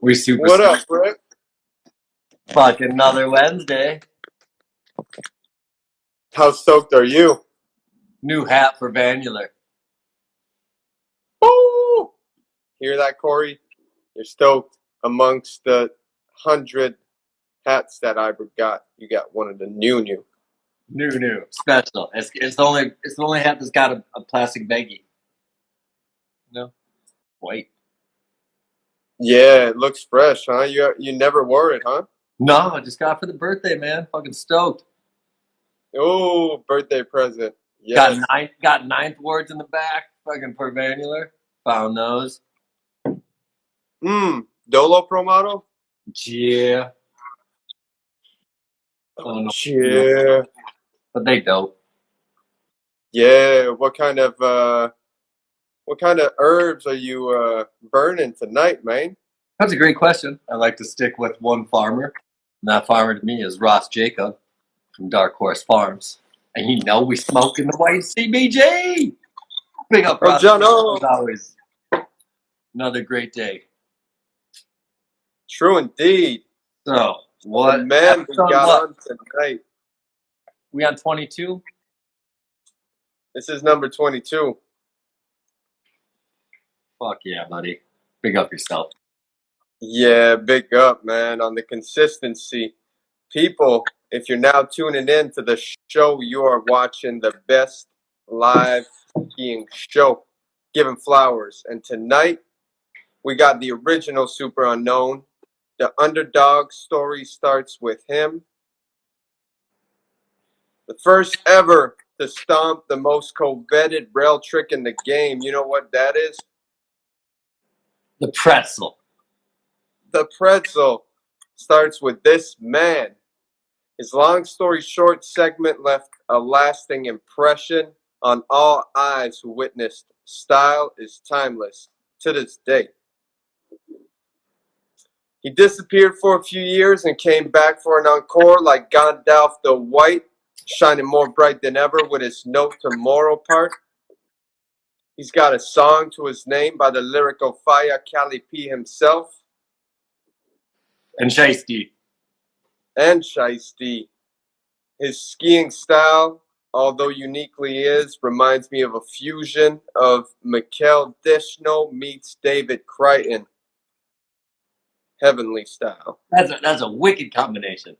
We super. What up, Rick? Fucking another Wednesday. How stoked are you? New hat for Vanular. Oh, hear that, Corey? You're stoked. Amongst the 100 hats that Iberg got, you got one of the new. New. Special. It's the only hat that's got a plastic baggie. No? White. Yeah, it looks fresh, huh? You never wore it, huh? No, I just got it for the birthday, man. Fucking stoked. Oh, birthday present. Yes. Got ninth words in the back. Fucking for Vanular. Found those. Dolo Pro model? Yeah. Oh, no. Yeah. But they dope. Yeah. What kind of herbs are you burning tonight, man? That's a great question. I like to stick with one farmer. And that farmer to me is Ross Jacob from Dark Horse Farms. And you know we smoking the white CBG. Big up, Ross. John. As always. Another great day. True indeed. So, what? Man, we got on tonight. We on 22? This is number 22. Fuck yeah, buddy. Big up yourself. Yeah, big up, man, on the consistency. People, if you're now tuning in to the show, you are watching the best live skiing show, Giving Flowers. And tonight, we got the original SuperUnknown. The underdog story starts with him. The first ever to stomp the most coveted rail trick in the game. You know what that is? The pretzel. The pretzel starts with this man. His long story short segment left a lasting impression on all eyes who witnessed. Style is timeless to this day. He disappeared for a few years and came back for an encore like Gandalf the White, shining more bright than ever with his note to moral part. He's got a song to his name by the lyrical fire Cali P himself. And Shiesty. His skiing style, although uniquely is, reminds me of a fusion of Mickael Deschenaux meets David Crichton. Heavenly style. That's a wicked combination.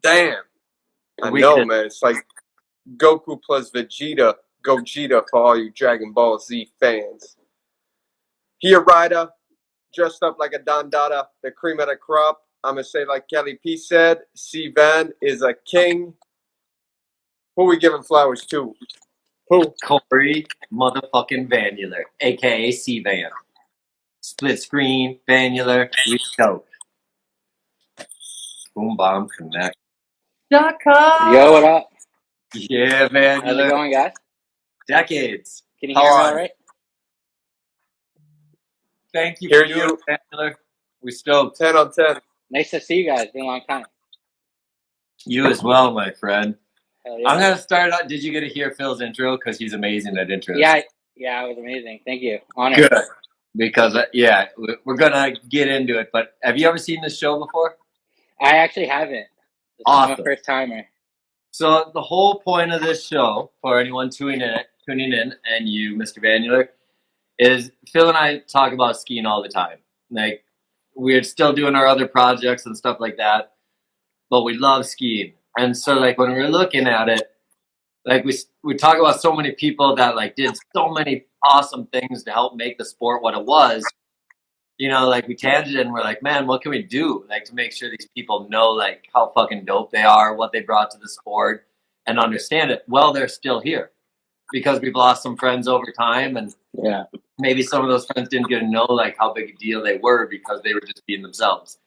Damn. I know, man. It's like Goku plus Vegeta Gogeta for all you Dragon Ball Z fans. He a rida, dressed up like a dada, the cream of the crop. I'm going to say like Cali P said, CVan is a king. Who we giving flowers to? Who? Corey motherfucking Vanular, a.k.a. CVan. Split screen, Vanular, we go. Boom, bomb, connect. .com. Yo, what up? Yeah, Vanular. How's it going, guys? Decades. Can you hear me all right? Thank you for doing it, Vanular. We stoked. 10 on 10. Nice to see you guys. Been a long time. You as well, my friend. Hell yeah. I'm going to start out. Did you get to hear Phil's intro? Because he's amazing at intros. Yeah, it was amazing. Thank you. Honored. Good. Because, we're going to get into it. But have you ever seen this show before? I actually haven't. This awesome. is my first timer. So the whole point of this show, for anyone tuning in, and you, Mr. Vanular, is Phil and I talk about skiing all the time. Like, we're still doing our other projects and stuff like that, but we love skiing. And so, like, when we're looking at it, like, we talk about so many people that, like, did so many awesome things to help make the sport what it was. You know, like, we tangented and we're like, man, what can we do, like, to make sure these people know, like, how fucking dope they are, what they brought to the sport, and understand it? Well, they're still here because we've lost some friends over time, and maybe some of those friends didn't get to know, like, how big a deal they were because they were just being themselves,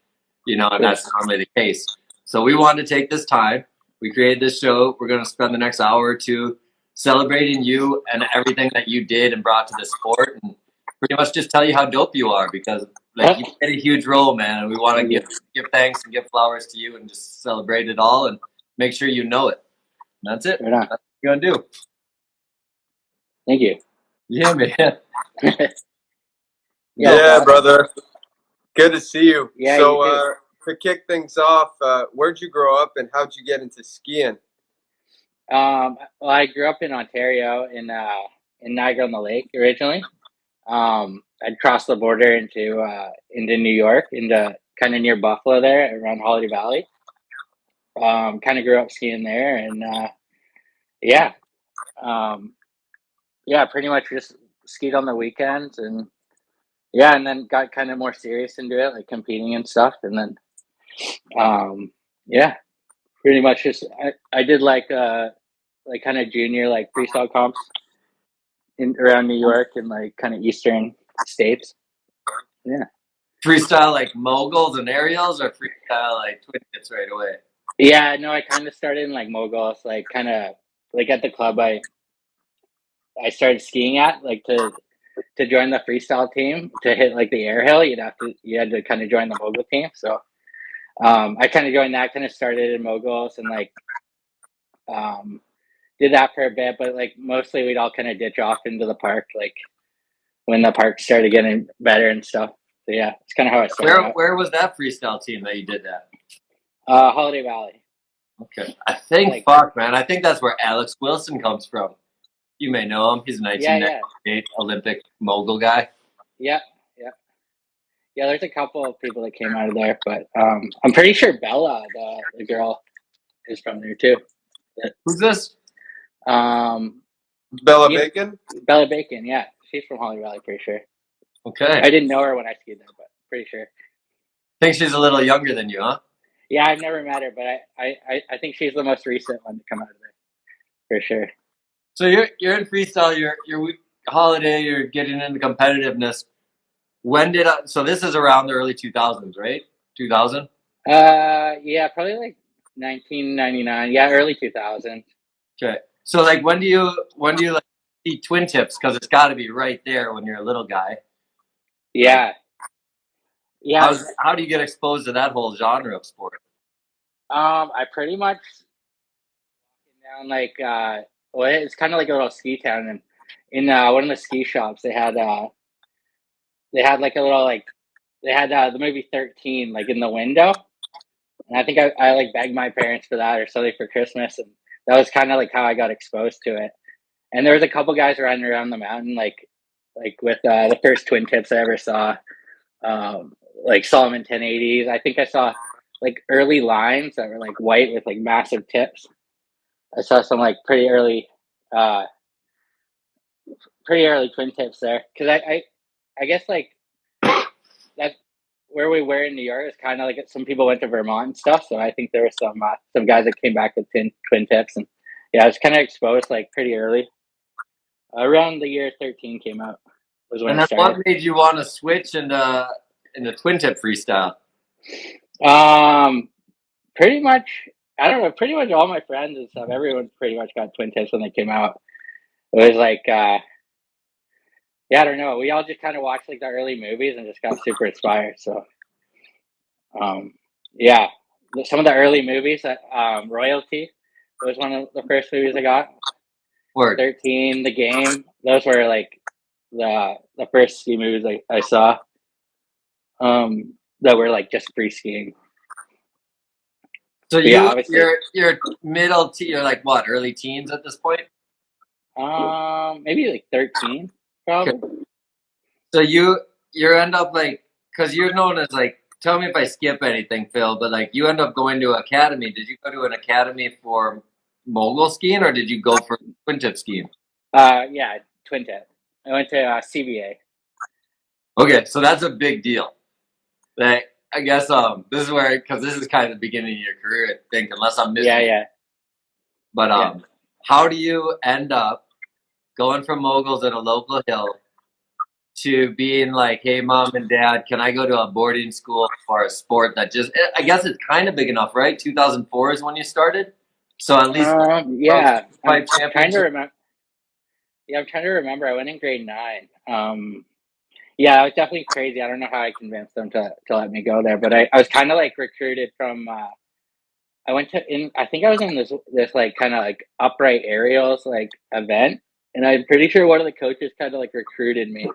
you know, and that's normally the case. So we wanted to take this time. We created this show. We're going to spend the next hour or two celebrating you and everything that you did and brought to the sport, and pretty much just tell you how dope you are, because, like, you played a huge role, man, and we want to give thanks and give flowers to you and just celebrate it all and make sure you know it. And that's it. Right on. That's what we're going to do. Thank you. Yeah, man. Yeah, brother. Good to see you. Yeah, So, you to kick things off, where'd you grow up and how'd you get into skiing? Well, I grew up in Ontario in Niagara on the Lake originally. I'd crossed the border into New York, into kind of near Buffalo there, around Holiday Valley. Kind of grew up skiing there, and yeah, um, yeah, pretty much just skied on the weekends, and yeah, and then got kind of more serious into it, like competing and stuff, and then yeah, pretty much just I did like kind of junior like freestyle comps in around New York and like kind of eastern states. Yeah. Freestyle like moguls and aerials, or freestyle like twin tips right away? Yeah, no, I kind of started in like moguls, like kind of like at the club I started skiing at, like to join the freestyle team to hit like the air hill, you had to kind of join the mogul team. So I kind of joined that, kind of started in moguls and like um did that for a bit, but like mostly we'd all kind of ditch off into the park, like when the park started getting better and stuff. So yeah, it's kind of how I started out. Where was that freestyle team that you did that? Holiday Valley. Okay, I think Like- fuck man, I think that's where Alex Wilson comes from. You may know him. He's a Yeah, 1998 Olympic mogul guy. yeah, yeah. Yeah, there's a couple of people that came out of there, but I'm pretty sure Bella, the girl, is from there too. Who's this? Um, Bella Yeah. Bacon? Bella Bacon, yeah, she's from Holly Valley, pretty sure. Okay, I didn't know her when I skied there, but pretty sure. think she's a little younger than you, huh? Yeah, I've never met her, but I think she's the most recent one to come out of there, for sure. So you're in freestyle. You're holiday. You're getting into competitiveness. When did so this is around the early 2000s, right? 2000. Yeah, probably like 1999. Yeah, early 2000s. Okay. So like when do you like see twin tips? Because it's got to be right there when you're a little guy. Yeah, yeah. How do you get exposed to that whole genre of sport? I pretty much down like well, it's kind of like a little ski town, and in one of the ski shops they had like a little like they had the movie 13 like in the window, and I think I like begged my parents for that or something for Christmas, and that was kind of like how I got exposed to it. And there was a couple guys running around the mountain like with the first twin tips I ever saw, like Solomon 1080s. I think I saw like early lines that were like white with like massive tips. I saw some like pretty early twin tips there, because I guess like that where we were in New York is kind of like some people went to Vermont and stuff. So I think there were some guys that came back with twin tips, and yeah, I was kind of exposed like pretty early. Around the year 13 came out was when And I then started. what made you want to switch into twin tip freestyle? Pretty much, I don't know. Pretty much all my friends and stuff, everyone pretty much got twin tips when they came out. It was like, yeah, I don't know. We all just kind of watched like the early movies and just got super inspired. So, yeah, some of the early movies that Royalty was one of the first movies I got. Word. 13, The Game. Those were like the first ski movies I saw. That were like just free skiing. So Yeah, obviously. you're you're like what, early teens at this point? Maybe like 13, probably. Okay. So you end up like, because you're known as like, tell me if I skip anything, Phil, but like you end up going to academy. Did you go to an academy for mogul skiing, or did you go for twin tip skiing? Yeah, twin tip. I went to CVA. Okay, so that's a big deal. Like, I guess this is where, because this is kind of the beginning of your career, I think, unless I'm missing. Yeah. But how do you end up going from moguls at a local hill to being like, hey, mom and dad, can I go to a boarding school for a sport that just, I guess it's kind of big enough, right? 2004 is when you started. So at least, yeah, I'm championship. trying to remember. Yeah, I'm trying to remember. I went in grade 9. Yeah, it was definitely crazy. I don't know how I convinced them to let me go there, but I was kind of like recruited from. I think I was in this like kind of like upright aerials like event, and I'm pretty sure one of the coaches kind of like recruited me.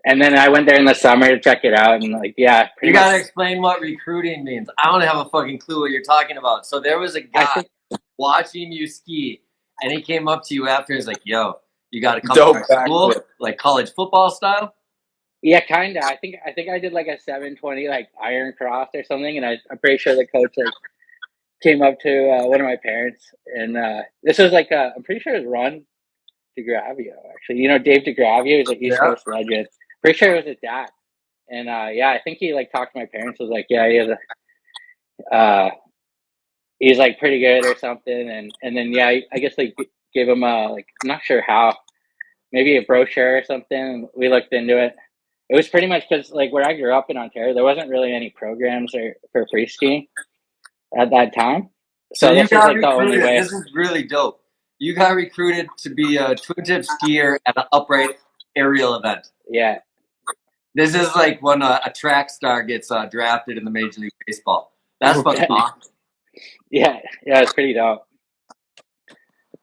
And then I went there in the summer to check it out, and like, yeah, You gotta explain what recruiting means. I don't have a fucking clue what you're talking about. So there was a guy watching you ski, and he came up to you after. He's like, "Yo, you got to come to our school, like college football style." Yeah, kinda. I think I did like a 720 like iron cross or something, and I'm pretty sure the coach like came up to one of my parents, and this was like I'm pretty sure it was Ron DeGravio, actually. You know, Dave DeGravio is an East Coast legend. Pretty sure it was his dad. And yeah, I think he like talked to my parents, was like, yeah, he has he's like pretty good or something. And then yeah, I guess like gave him like, I'm not sure how, maybe a brochure or something. We looked into it. It was pretty much because like where I grew up in Ontario, there wasn't really any programs for free skiing at that time. So you this is like the only way. This is really dope. You got recruited to be a twin tip skier at an upright aerial event. Yeah. This is like when a track star gets drafted in the Major League Baseball. That's fucking awesome. Yeah, it's pretty dope.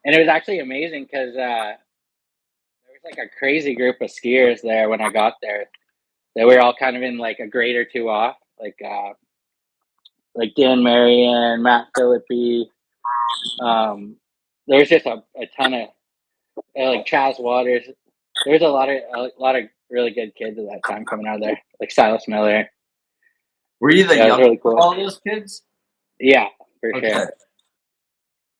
And it was actually amazing because there was like a crazy group of skiers there when I got there. They were all kind of in like a grade or two off, like Dan Marion, Matt Philippi. There's just a ton of like Chaz Waters. There's a lot of really good kids at that time coming out of there, like Silas Miller. Were you the youngest really cool. Of all those kids? Yeah, for sure.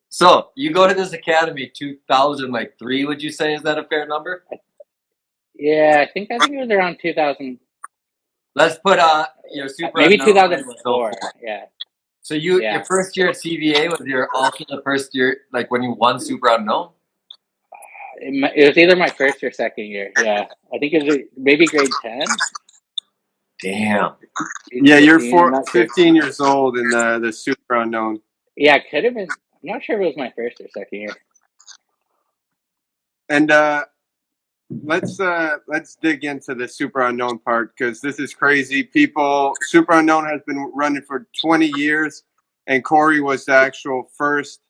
So you go to this academy 2003. Would you say, is that a fair number? Yeah, I think it was around 2000. Let's put your super maybe 2004. Yeah. So your first year at CVA was also the first year, like when you won SuperUnknown? It was either my first or second year. Yeah, I think it was maybe grade 10. Damn. Yeah, you're 15 years old in the SuperUnknown. Yeah, it could have been. I'm not sure if it was my first or second year. And let's dig into the SuperUnknown part, because this is crazy. SuperUnknown has been running for 20 years, and Corey was the actual first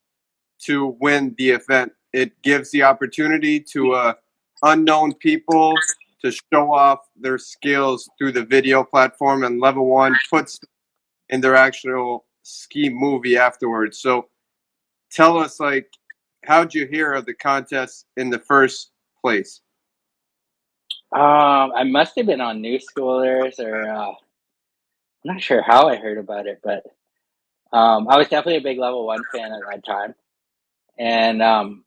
to win the event. It gives the opportunity to unknown people to show off their skills through the video platform, and Level 1 puts in their actual ski movie afterwards. So tell us, like, how'd you hear of the contest in the first place? I must have been on New Schoolers, or I'm not sure how I heard about it, but I was definitely a big Level 1 fan at that time. And I'm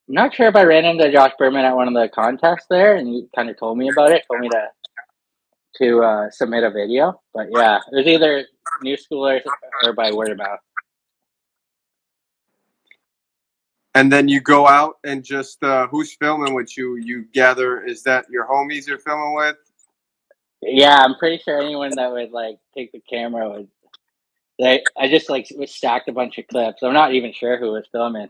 not sure if I ran into Josh Berman at one of the contests there, and he kind of told me about it, told me to submit a video. But yeah, it was either New Schoolers or by word of mouth. And then you go out and just who's filming with you? You gather, is that your homies you're filming with? Yeah, I'm pretty sure anyone that would like take the camera would. I just like stacked a bunch of clips. I'm not even sure who was filming.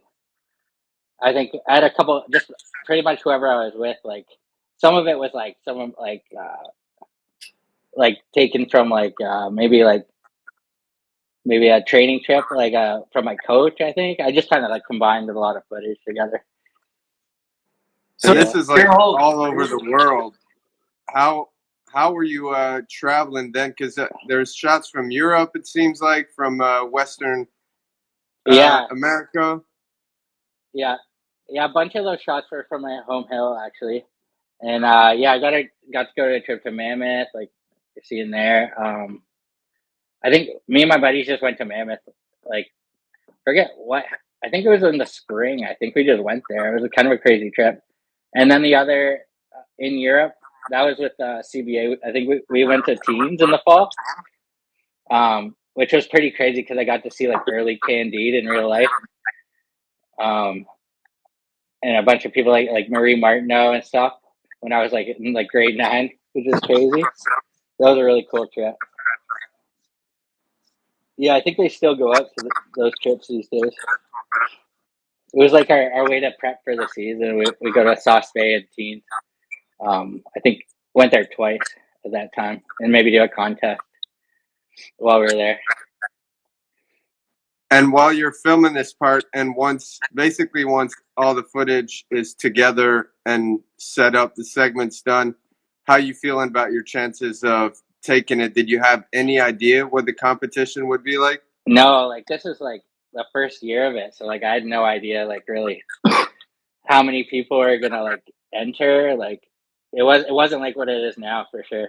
I think I had a couple, just pretty much whoever I was with. Like some of it was like someone like taken from like maybe a training trip, like from my coach. I think I just kind of like combined a lot of footage together. So this is like all over the world. How were you traveling then? Because there's shots from Europe, it seems like, from Western America. Yeah, a bunch of those shots were from my home hill, actually. And I got to go to a trip to Mammoth, like you're seeing there. I think me and my buddies just went to Mammoth, like forget what. I think it was in the spring. I think we just went there. It was kind of a crazy trip. And then the other in Europe, that was with CBA. I think we went to Teens in the fall, which was pretty crazy because I got to see like early Candide in real life, and a bunch of people like Marie Martineau and stuff when I was like in like grade 9, which is crazy. That was a really cool trip. Yeah, I think they still go out to those trips these days. It was like our way to prep for the season. We go to Sauce Bay and Teens. I think went there twice at that time, and maybe do a contest while we were there. And while you're filming this part, and once all the footage is together and set up, the segment's done, how you feeling about your chances of taking it? Did you have any idea what the competition would be like? No, like this is like the first year of it, so like I had no idea like really how many people are gonna like enter. Like it wasn't like what it is now for sure.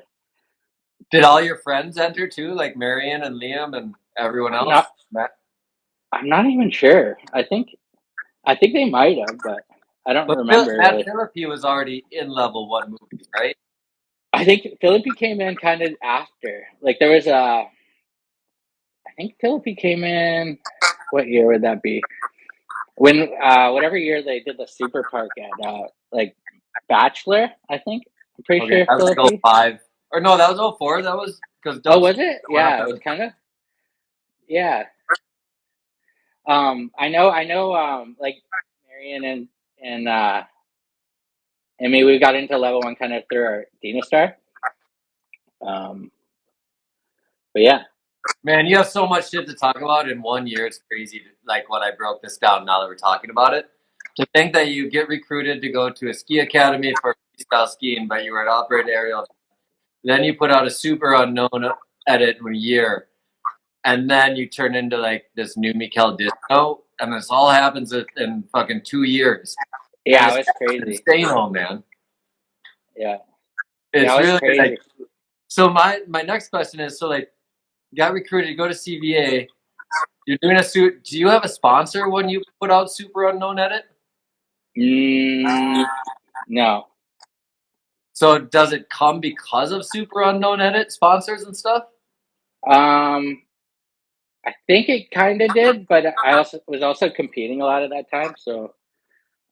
Did all your friends enter too, like Marion and Liam and everyone else? Not, I'm not even sure. I think they might have, but I don't remember. Really. Philippi was already in level 1 movies, right? I think Philippi came in kind of after. Like there was I think Philippi came in. What year would that be? When whatever year they did the super park at like Bachelor, I think. I'm pretty sure. That was like 05. Or no, that was 04. That was because. Oh, was it? Yeah, it was kind of. Yeah. I know. Like Marion and me, we got into level 1 kind of through our Dina Star. But yeah. Man, you have so much shit to talk about in 1 year. It's crazy, like when I broke this down now that we're talking about it. To think that you get recruited to go to a ski academy for freestyle skiing, but you were an operator aerial. Then you put out a SuperUnknown edit in a year. And then you turn into like this new Mickael Deschenaux. And this all happens in fucking 2 years. Yeah, it was crazy. Deschenaux, man. Yeah. It's really crazy. like, so my next question is, so like, got recruited to go to CVA. You're doing a suit. Do you have a sponsor when you put out SuperUnknown edit? No. So does it come because of SuperUnknown edit sponsors and stuff? I think it kind of did, but I was also competing a lot at that time, so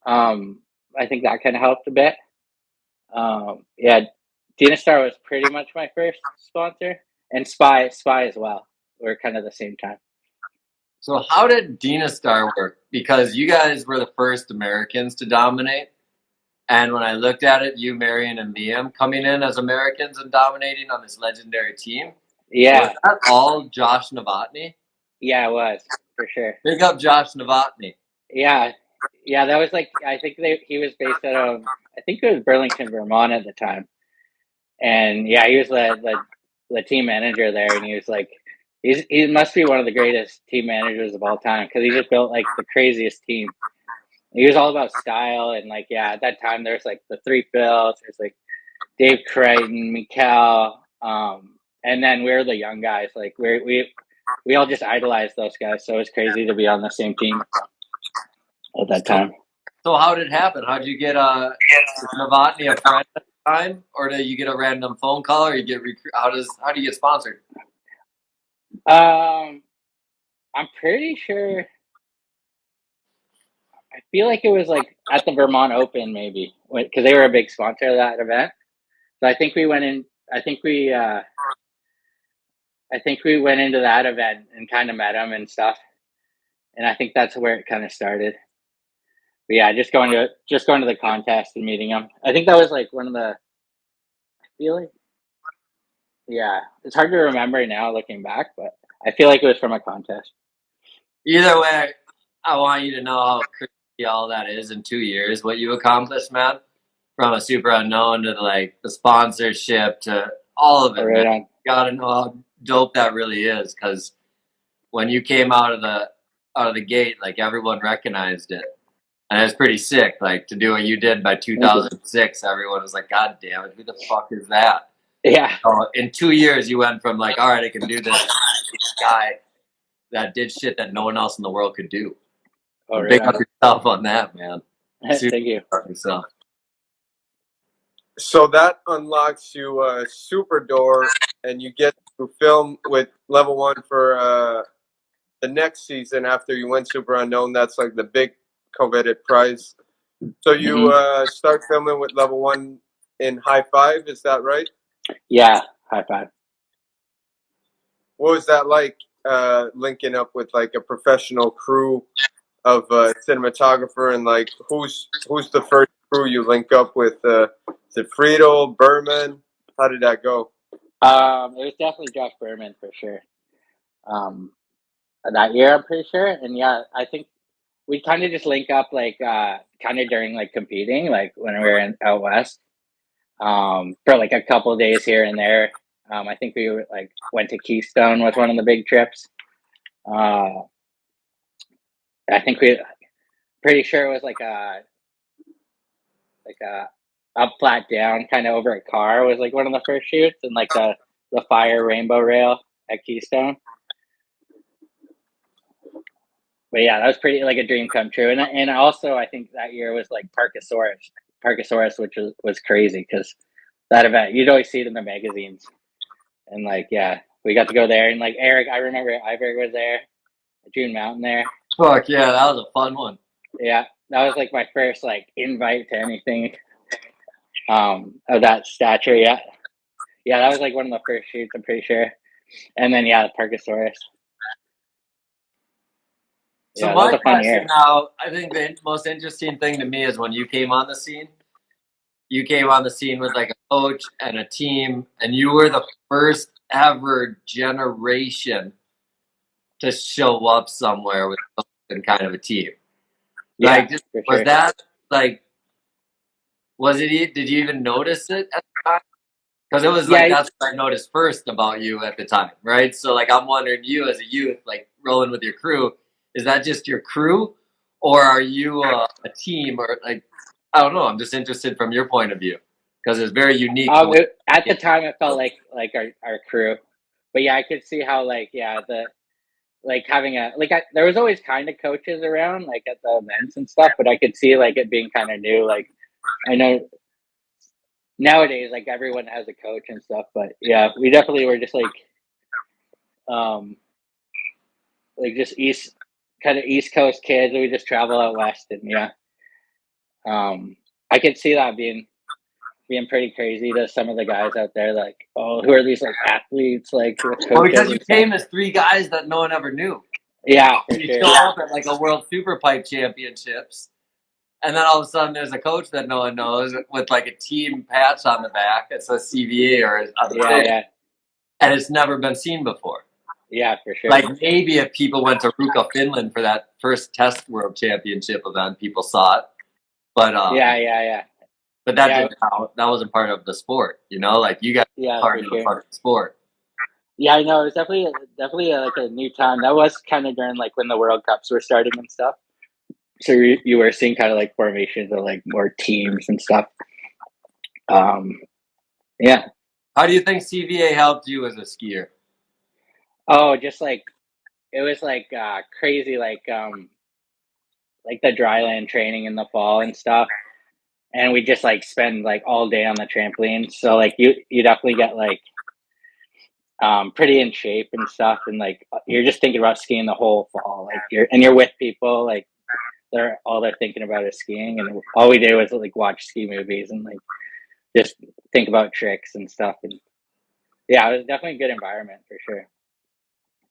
I think that kind of helped a bit. Yeah, Dina Star was pretty much my first sponsor, and Spy as well. We're kind of the same time. So how did Dina Star work? Because you guys were the first Americans to dominate. And when I looked at it, you, Marion, and Liam coming in as Americans and dominating on this legendary team. Yeah. Was that all Josh Novotny? Yeah, it was, for sure. Big up Josh Novotny. Yeah. Yeah, that was like, I think he was based out of, I think it was Burlington, Vermont at the time. And yeah, he was the team manager there, and he was like, he must be one of the greatest team managers of all time, because he just built like the craziest team. He was all about style, and like, yeah, at that time there's like the 3 Phils, there's like Dave Crichton, Mickael, and then we're the young guys. Like we all just idolized those guys, so it was crazy to be on the same team at that time. So how did it happen? How did you get Novotny a friend at the time, or do you get a random phone call, or you get how do you get sponsored? I'm pretty sure. I feel like it was like at the Vermont Open, maybe, because they were a big sponsor of that event. So I think we went in. I think we went into that event and kind of met them and stuff. And I think that's where it kind of started. But yeah, just going to the contest and meeting them. I think that was like one of the. I feel like. Yeah, it's hard to remember now looking back, but I feel like it was from a contest. Either way, I want you to know how crazy all that is in 2 years, what you accomplished, man. From a SuperUnknown to like the sponsorship to all of it. Right on. You gotta know how dope that really is, because when you came out of the gate, like everyone recognized it. And it's pretty sick, like to do what you did by 2006. Everyone was like, "God damn it, who the fuck is that?" Yeah. So in 2 years, you went from like, "All right, I can do this," guy that did shit that no one else in the world could do. Oh, right Big on. up yourself on that, man. Thank you. Yourself. So that unlocks you a super door, and you get to film with level 1 for the next season after you win SuperUnknown. That's like the big coveted prize. So you start filming with level 1 in High Five, is that right? Yeah, High Five. What was that like, linking up with like a professional crew of cinematographer, and like who's the first crew you link up with? Is it Friedel, Berman? How did that go? It was definitely Josh Berman for sure. that year, I'm pretty sure. And yeah, I think we kind of just link up like kind of during like competing, like when we were out west, for like a couple of days here and there. I think we like went to Keystone with one of the big trips. I think we pretty sure it was like a up flat down kind of over a car was like one of the first shoots, and like the fire rainbow rail at Keystone. But yeah, that was pretty like a dream come true. And also I think that year was like Parkosaurus, which was crazy because that event you'd always see it in the magazines. And like yeah, we got to go there, and like Eric, I remember Iberg was there, June Mountain there. Fuck yeah, that was a fun one. Yeah, that was like my first like invite to anything of that stature. Yeah, that was like one of the first shoots, I'm pretty sure. And then yeah, the Parkosaurus. So my question now, I think the most interesting thing to me is when you came on the scene. You came on the scene with like a coach and a team, and you were the first ever generation to show up somewhere with kind of a team. Yeah, like, was that like? Was it? Did you even notice it at the time? Because it was like that's what I noticed first about you at the time, right? So like, I'm wondering, you as a youth, like rolling with your crew, is that just your crew, or are you a team, or like? I don't know. I'm just interested from your point of view because it's very unique. At the time, it felt like our crew, but yeah, I could see how like like having there was always kind of coaches around like at the events and stuff, but I could see like it being kind of new. Like I know nowadays like everyone has a coach and stuff, but yeah, we definitely were just like just East Coast kids. We just travel out west, and yeah. I could see that being pretty crazy to some of the guys out there. Like, oh, who are these like athletes? Like, well, because you came as three guys that no one ever knew. Yeah, you show up at like a World Super Pipe Championships, and then all of a sudden there's a coach that no one knows with like a team patch on the back. It's a CVA or and it's never been seen before. Yeah, for sure. Like maybe if people went to Ruka, Finland for that first test World Championship event, people saw it. But yeah. But that that wasn't part of the sport, you know. Like you got part of the sport. Yeah, I know. It was definitely like a new time. That was kind of during like when the World Cups were starting and stuff. So you were seeing kind of like formations of like more teams and stuff. Yeah. How do you think CVA helped you as a skier? Oh, just like it was like crazy, like the dryland training in the fall and stuff, and we just like spend like all day on the trampoline. So like you definitely get like pretty in shape and stuff, and like you're just thinking about skiing the whole fall. Like you're with people, like they're thinking about is skiing, and all we did was like watch ski movies and like just think about tricks and stuff. And yeah, it was definitely a good environment for sure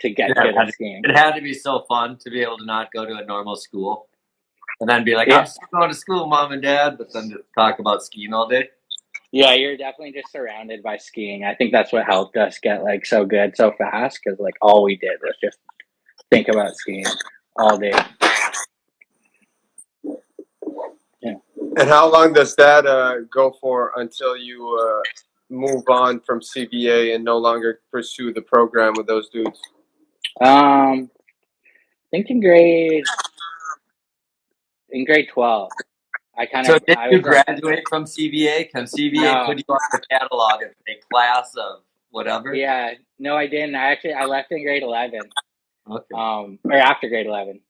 to get good at skiing. It had to be so fun to be able to not go to a normal school and then be like, I'm still going to school, Mom and Dad, but then just talk about skiing all day. Yeah, you're definitely just surrounded by skiing. I think that's what helped us get like so good so fast, because like all we did was just think about skiing all day. Yeah. And how long does that go for until you move on from CVA and no longer pursue the program with those dudes? I think in grade 12. So did you graduate from CVA? Can CVA put you on the catalog as a class of whatever? Yeah, no, I didn't. I left in grade 11. Okay. Or after grade 11.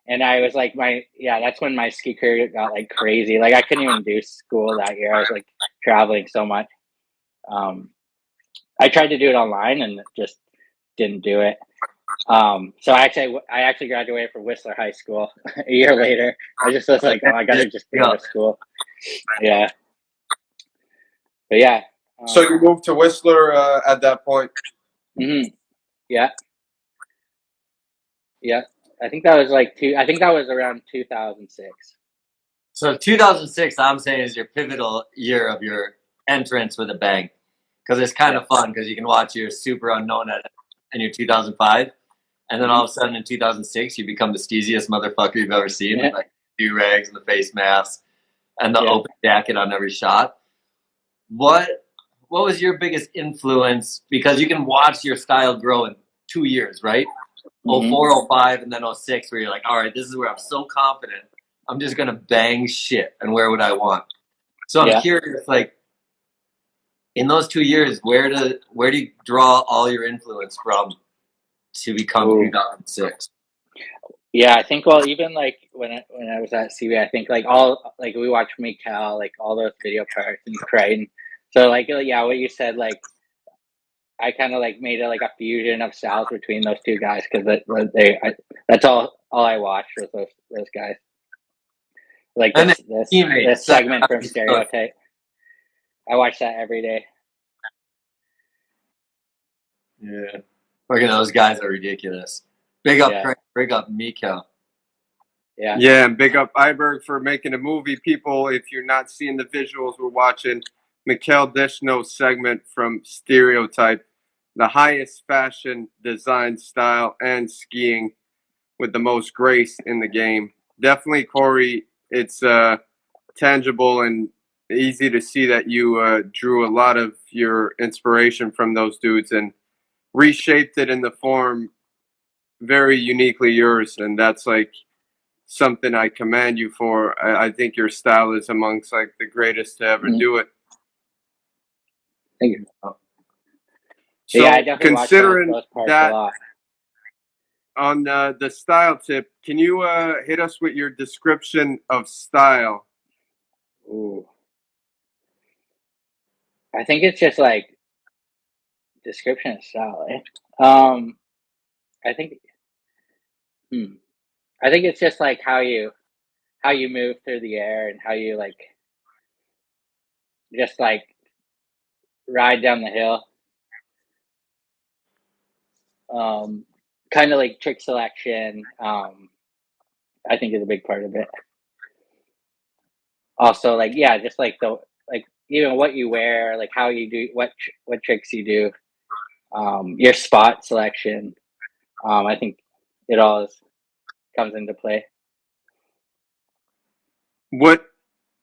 And I was like, that's when my ski career got like crazy. Like I couldn't even do school that year. I was like traveling so much. I tried to do it online and just didn't do it. So I actually graduated from Whistler High School a year later. I just was like, oh, I gotta just go to school. Yeah. But yeah. So you moved to Whistler at that point? Mm-hmm. Yeah. Yeah. I think that was around 2006. So 2006, I'm saying, is your pivotal year of your entrance with a bang. Because it's kind of fun because you can watch your SuperUnknown in your 2005. And then all of a sudden in 2006, you become the steeziest motherfucker you've ever seen, with like do-rags and the face mask and the open jacket on every shot. What was your biggest influence? Because you can watch your style grow in 2 years, right? 04, 05, and then 06, where you're like, all right, this is where I'm so confident. I'm just going to bang shit, and where would I want? So I'm curious, like, in those 2 years, where do you draw all your influence from to become 2006? Yeah, I think, well, even like when I was at CVan, I think like we watched Mickael, like all those video parts and Crichton. So like, yeah, what you said, like I kind of like made it like a fusion of styles between those two guys, because that's all I watched was those guys. Like this segment from Stereotype. I watch that every day. Yeah. Look at those guys are ridiculous. Big up Craig, big up Mickael. Yeah. Yeah, and big up Iberg for making a movie. People, if you're not seeing the visuals, we're watching Mickael Deschenaux segment from Stereotype, the highest fashion, design, style, and skiing with the most grace in the game. Definitely, Corey, it's tangible and easy to see that you drew a lot of your inspiration from those dudes and reshaped it in the form very uniquely yours, and that's like something I commend you for. I think your style is amongst like the greatest to ever do it. Thank you. So yeah, I definitely considering those parts that a lot. on the style tip, can you hit us with your description of style? Ooh. I think it's just like description of style. I think it's just like how you move through the air and how you like just like ride down the hill. Kind of like trick selection. I think is a big part of it. Also, like just like even what you wear, like how you do what tricks you do, your spot selection. I think it all comes into play. What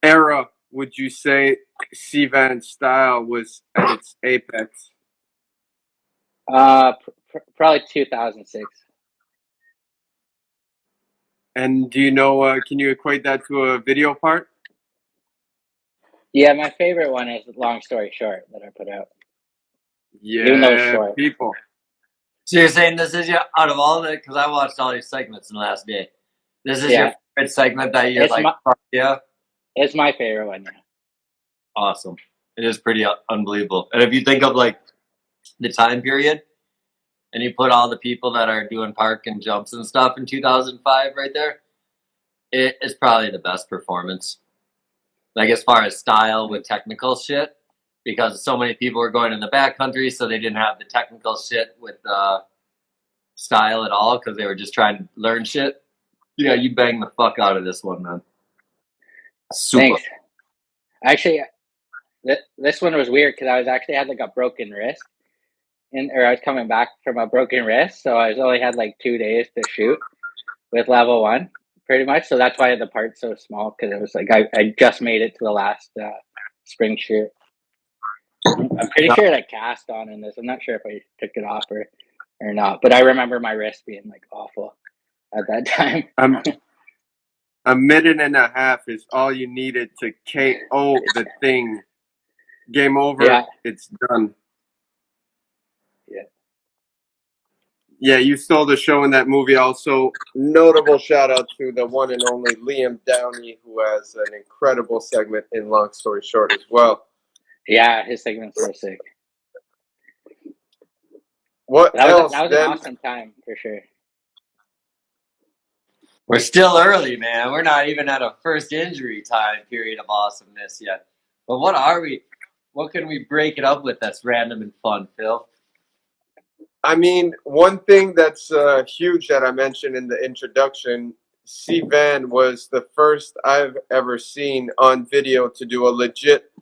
era would you say CVan style was at its apex? Probably 2006. And do you know, can you equate that to a video part? Yeah, my favorite one is Long Story Short that I put out. Yeah, even though it's short. people. So you're saying this is your, out of all of it, because I watched all your segments in the last day, this is your favorite segment that you're like, It's my favorite one, yeah. Awesome. It is pretty unbelievable. And if you think of like the time period, and you put all the people that are doing park and jumps and stuff in 2005 right there, it's probably the best performance. Like as far as style with technical shit, because so many people were going in the backcountry, so they didn't have the technical shit with style at all, because they were just trying to learn shit. Yeah, you banged the fuck out of this one, man. Super. Thanks. Actually, this one was weird because I had like a broken wrist, or I was coming back from a broken wrist, so I only had like 2 days to shoot with level 1, pretty much. So that's why the part's so small, because it was like I just made it to the last spring shoot. I'm pretty sure I cast on in this. I'm not sure if I took it off or not, but I remember my wrist being like awful at that time. A minute and a half is all you needed to KO the thing. Game over. Yeah. It's done. Yeah. Yeah, you stole the show in that movie. Also, notable shout out to the one and only Liam Downey, who has an incredible segment in Long Story Short as well. Yeah, his segments were sick. That was an awesome time for sure. We're still early, man. We're not even at a first injury time period of awesomeness yet. But what are we? What can we break it up with that's random and fun, Phil? I mean, one thing that's huge that I mentioned in the introduction, CVan was the first I've ever seen on video to do a legit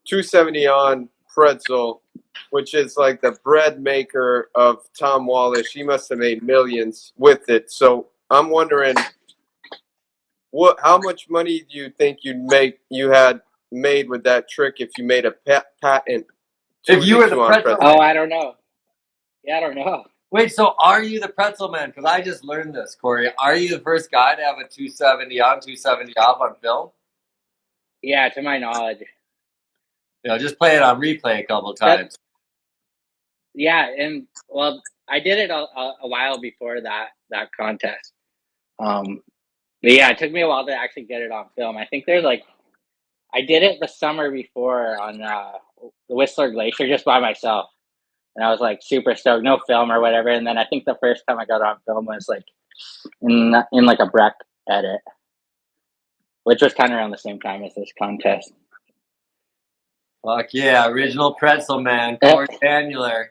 270 on pretzel which is like the bread maker of Tom Wallace. He must have made millions with it. So I'm wondering, how much money do you think you had made with that trick if you made a patent? If you were the pretzel Oh, I don't know. Yeah, I don't know. Wait, so are you the pretzel man? Because I just learned this, Corey. Are you the first guy to have a 270 on, 270 off on film? Yeah, to my knowledge. Just play it on replay a couple times. Yeah, and well, I did it a while before that contest. But yeah, it took me a while to actually get it on film. I think there's I did it the summer before on the Whistler Glacier just by myself. And I was super stoked, no film or whatever. And then I think the first time I got on film was in a Breck edit, which was kind of around the same time as this contest. Fuck yeah, original pretzel man, Corey Vanular.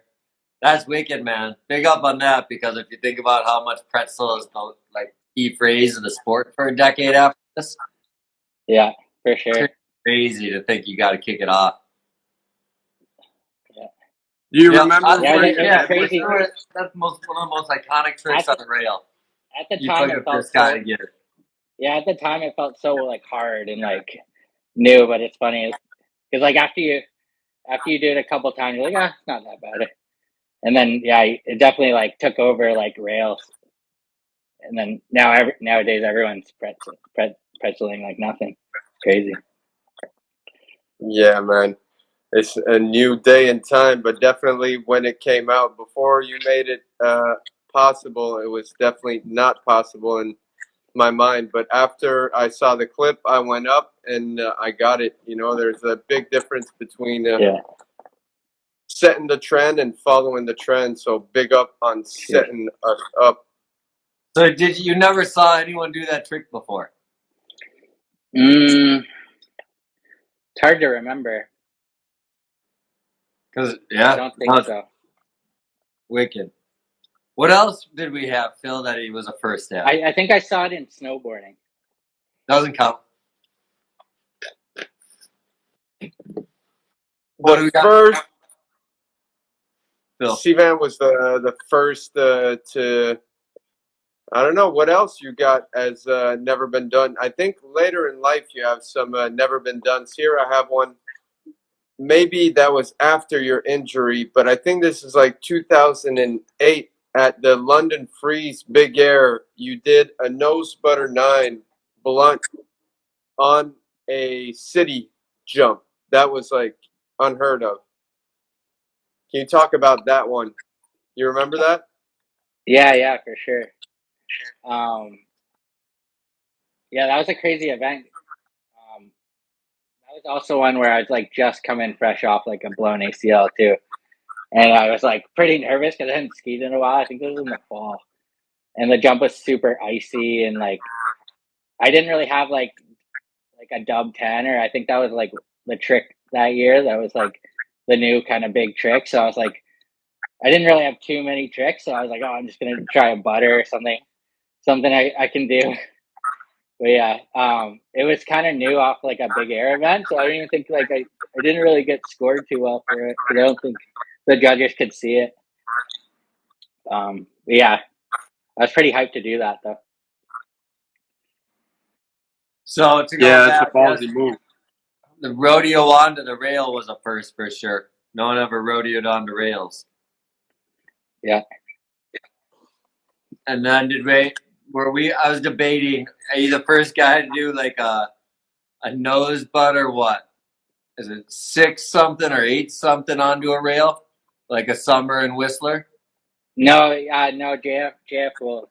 That's wicked, man. Big up on that, because if you think about how much pretzel is the key phrase in the sport for a decade after this. Yeah, for sure. It's crazy to think you got to kick it off. Do you remember? Crazy. That's one of the most iconic tricks on the rail. At the time, it felt guy to get it. Yeah, at the time it felt so hard and new, but it's funny because after you do it a couple times, you're it's not that bad. And then it definitely took over rails. And then nowadays everyone's pretzeling like nothing. Crazy. Yeah, man. It's a new day and time, but definitely when it came out, before you made it possible, it was definitely not possible in my mind. But after I saw the clip, I went up and I got it. There's a big difference between setting the trend and following the trend. So big up on setting us up. So you never saw anyone do that trick before? It's hard to remember. Because I don't think so. Wicked. What else did we have, Phil, that he was a first at? I think I saw it in snowboarding. Doesn't count. What do we got? First, Phil. CVan was the first to. I don't know what else you got as never been done. I think later in life you have some never been done. Here I have one. Maybe that was after your injury, but I think this is 2008 at the London Freeze Big Air. You did a nose butter 9 blunt on a city jump. That was unheard of. Can you talk about that one? You remember that? Yeah, for sure. Yeah, that was a crazy event. That was also one where I was just coming fresh off a blown ACL too, and I was pretty nervous because I hadn't skied in a while. I think it was in the fall, and the jump was super icy, and I didn't really have a dub 10, or I think that was the trick that year. That was the new kind of big trick. So I was I didn't really have too many tricks, so I was oh, I'm just gonna try a butter or something I can do. But yeah, it was kind of new off a big air event, so I didn't even think I didn't really get scored too well for it. I don't think the judges could see it. But yeah, I was pretty hyped to do that though. So to go that's a ballsy move. The rodeo onto the rail was a first for sure. No one ever rodeoed onto rails. Yeah. And then I was debating, are you the first guy to do a nose butt or what? Is it 6 something or 8 something onto a rail? Like a Summer and Whistler? No, JF Hool.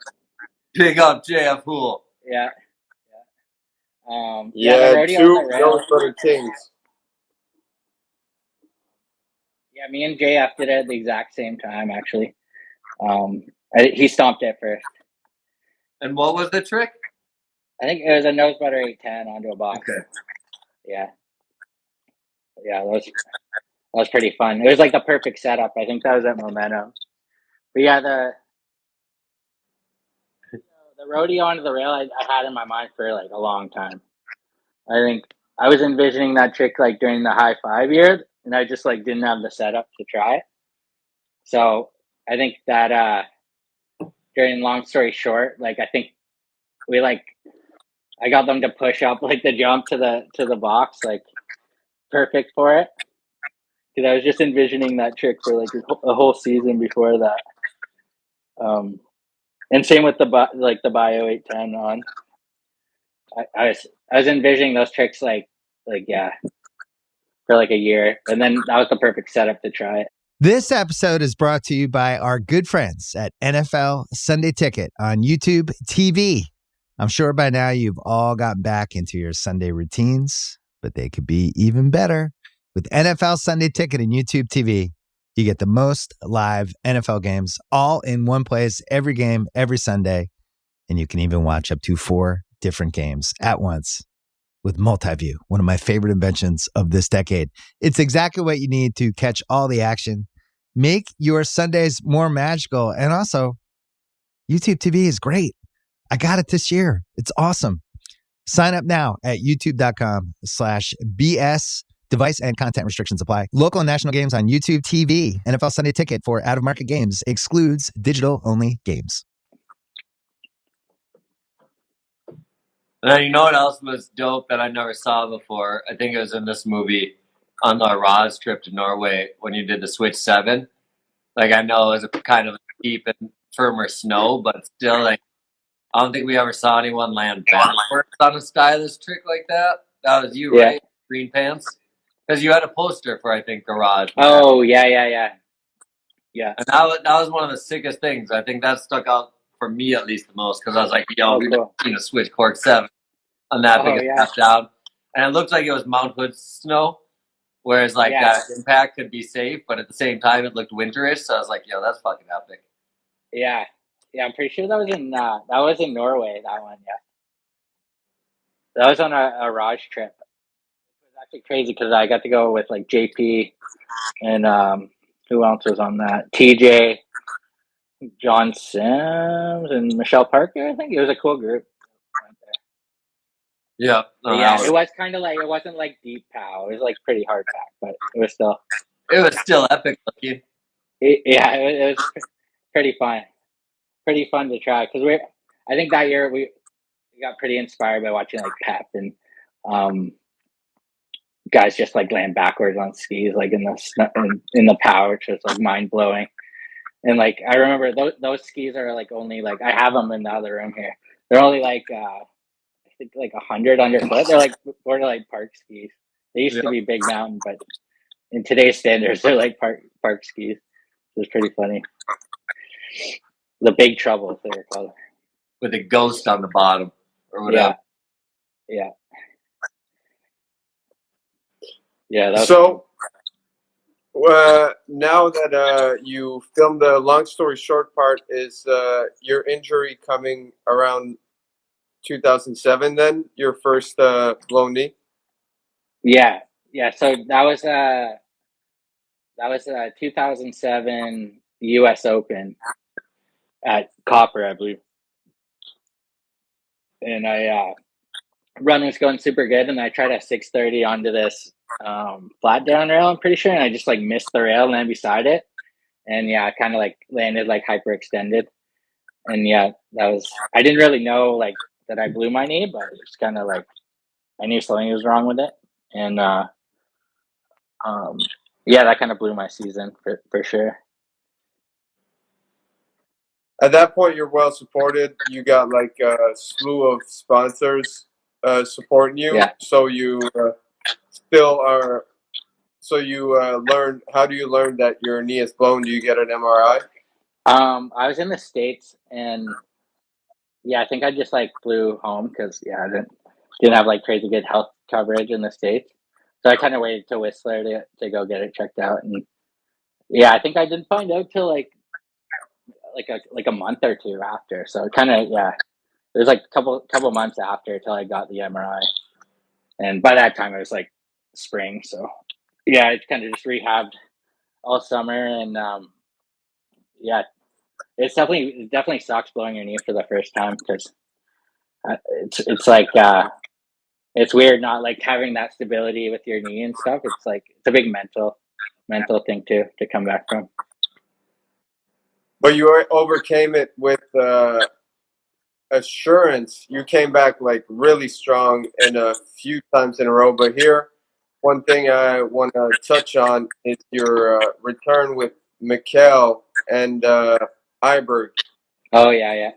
Big up JF Hool. Yeah. Yeah, the rodeo 2 on the rail. nose butter kings. Yeah, me and JF did it at the exact same time actually. He stomped it first. And what was the trick? I think it was a nose butter 810 onto a box. Okay. Yeah, that was pretty fun. It was the perfect setup. I think that was at Momentum. But yeah, the rodeo onto the rail I had in my mind for a long time. I think I was envisioning that trick during the high 5 year, and I just like didn't have the setup to try it. So I think that during long story short, like I think I got them to push up like the jump to the box, like perfect for it. Because I was just envisioning that trick for like a whole season before that. And same with the Bio 810 on. I was envisioning those tricks like yeah, for like a year, and then that was the perfect setup to try it. This episode is brought to you by our good friends at NFL Sunday Ticket on YouTube TV. I'm sure by now you've all gotten back into your Sunday routines, but they could be even better. With NFL Sunday Ticket and YouTube TV, you get the most live NFL games all in one place, every game, every Sunday, and you can even watch up to 4 different games at once with multi-view, one of my favorite inventions of this decade. It's exactly what you need to catch all the action, make your Sundays more magical, and also YouTube TV is great. I got it this year. It's awesome. Sign up now at youtube.com/BS. Device and content restrictions apply. Local and national games on YouTube TV. NFL Sunday Ticket for out-of-market games excludes digital-only games. And then you know what else was dope that I never saw before? I think it was in this movie on the Roz trip to Norway when you did the Switch 7. Like, I know it was a kind of deep and firmer snow, but still, like, I don't think we ever saw anyone land backwards on a stylish trick like that. That was you, right? Green pants? Because you had a poster for, I think, Garage. Oh, yeah. Yeah. And that was one of the sickest things. I think that stuck out for me at least the most because I was like, yo, we've seen a Switch Cork 7 on that big step down. And it looked like it was Mount Hood snow, whereas like that impact could be safe, but at the same time it looked winterish. So I was like, yo, that's fucking epic. Yeah, I'm pretty sure that was in Norway. That one, that was on a Raj trip. It was actually crazy because I got to go with like JP and who else was on that? TJ, John Sims, and Michelle Parker. I think it was a cool group. Yeah, it was kind of like it wasn't like deep pow. It was like pretty hard pack, but it was still epic looking. It was pretty fun to try because I think that year we got pretty inspired by watching like Pep and guys just like land backwards on skis like in the pow, which was like mind blowing. And like I remember those skis are like only like I have them in the other room here. They're only like I think like 100 underfoot. They're like borderline park skis. They used to be big mountain, but in today's standards, they're like park skis. It was pretty funny. The Big Trouble, they were called. With a ghost on the bottom or whatever. Yeah. So, now that you filmed the long story short part, is your injury coming around 2007 then? Your first blown knee? Yeah. So that was 2007 U.S. Open at Copper, I believe. And run was going super good, and I tried a 630 onto this flat down rail, I'm pretty sure, and I just like missed the rail and then beside it. And I kind of like landed like hyperextended. And that was, I didn't really know like that I blew my knee, but it's kind of like I knew something was wrong with it. And that kind of blew my season for sure. At that point, you're well supported. You got like a slew of sponsors supporting you. Yeah. So you still are. So you learn. How do you learn that your knee is blown? Do you get an MRI? I was in the States, and I think I just like flew home because I didn't have like crazy good health coverage in the States. So I kind of waited till Whistler to go get it checked out, and I think I didn't find out till like a month or two after. So kind of it was like a couple months after till I got the MRI, and by that time it was like spring. So I kind of just rehabbed all summer, and it definitely sucks blowing your knee for the first time because it's like it's weird not like having that stability with your knee and stuff. It's like it's a big mental thing too to come back from. But you overcame it with assurance. You came back like really strong and a few times in a row. But here, one thing I want to touch on is your return with Mickael and Iberg. Oh yeah.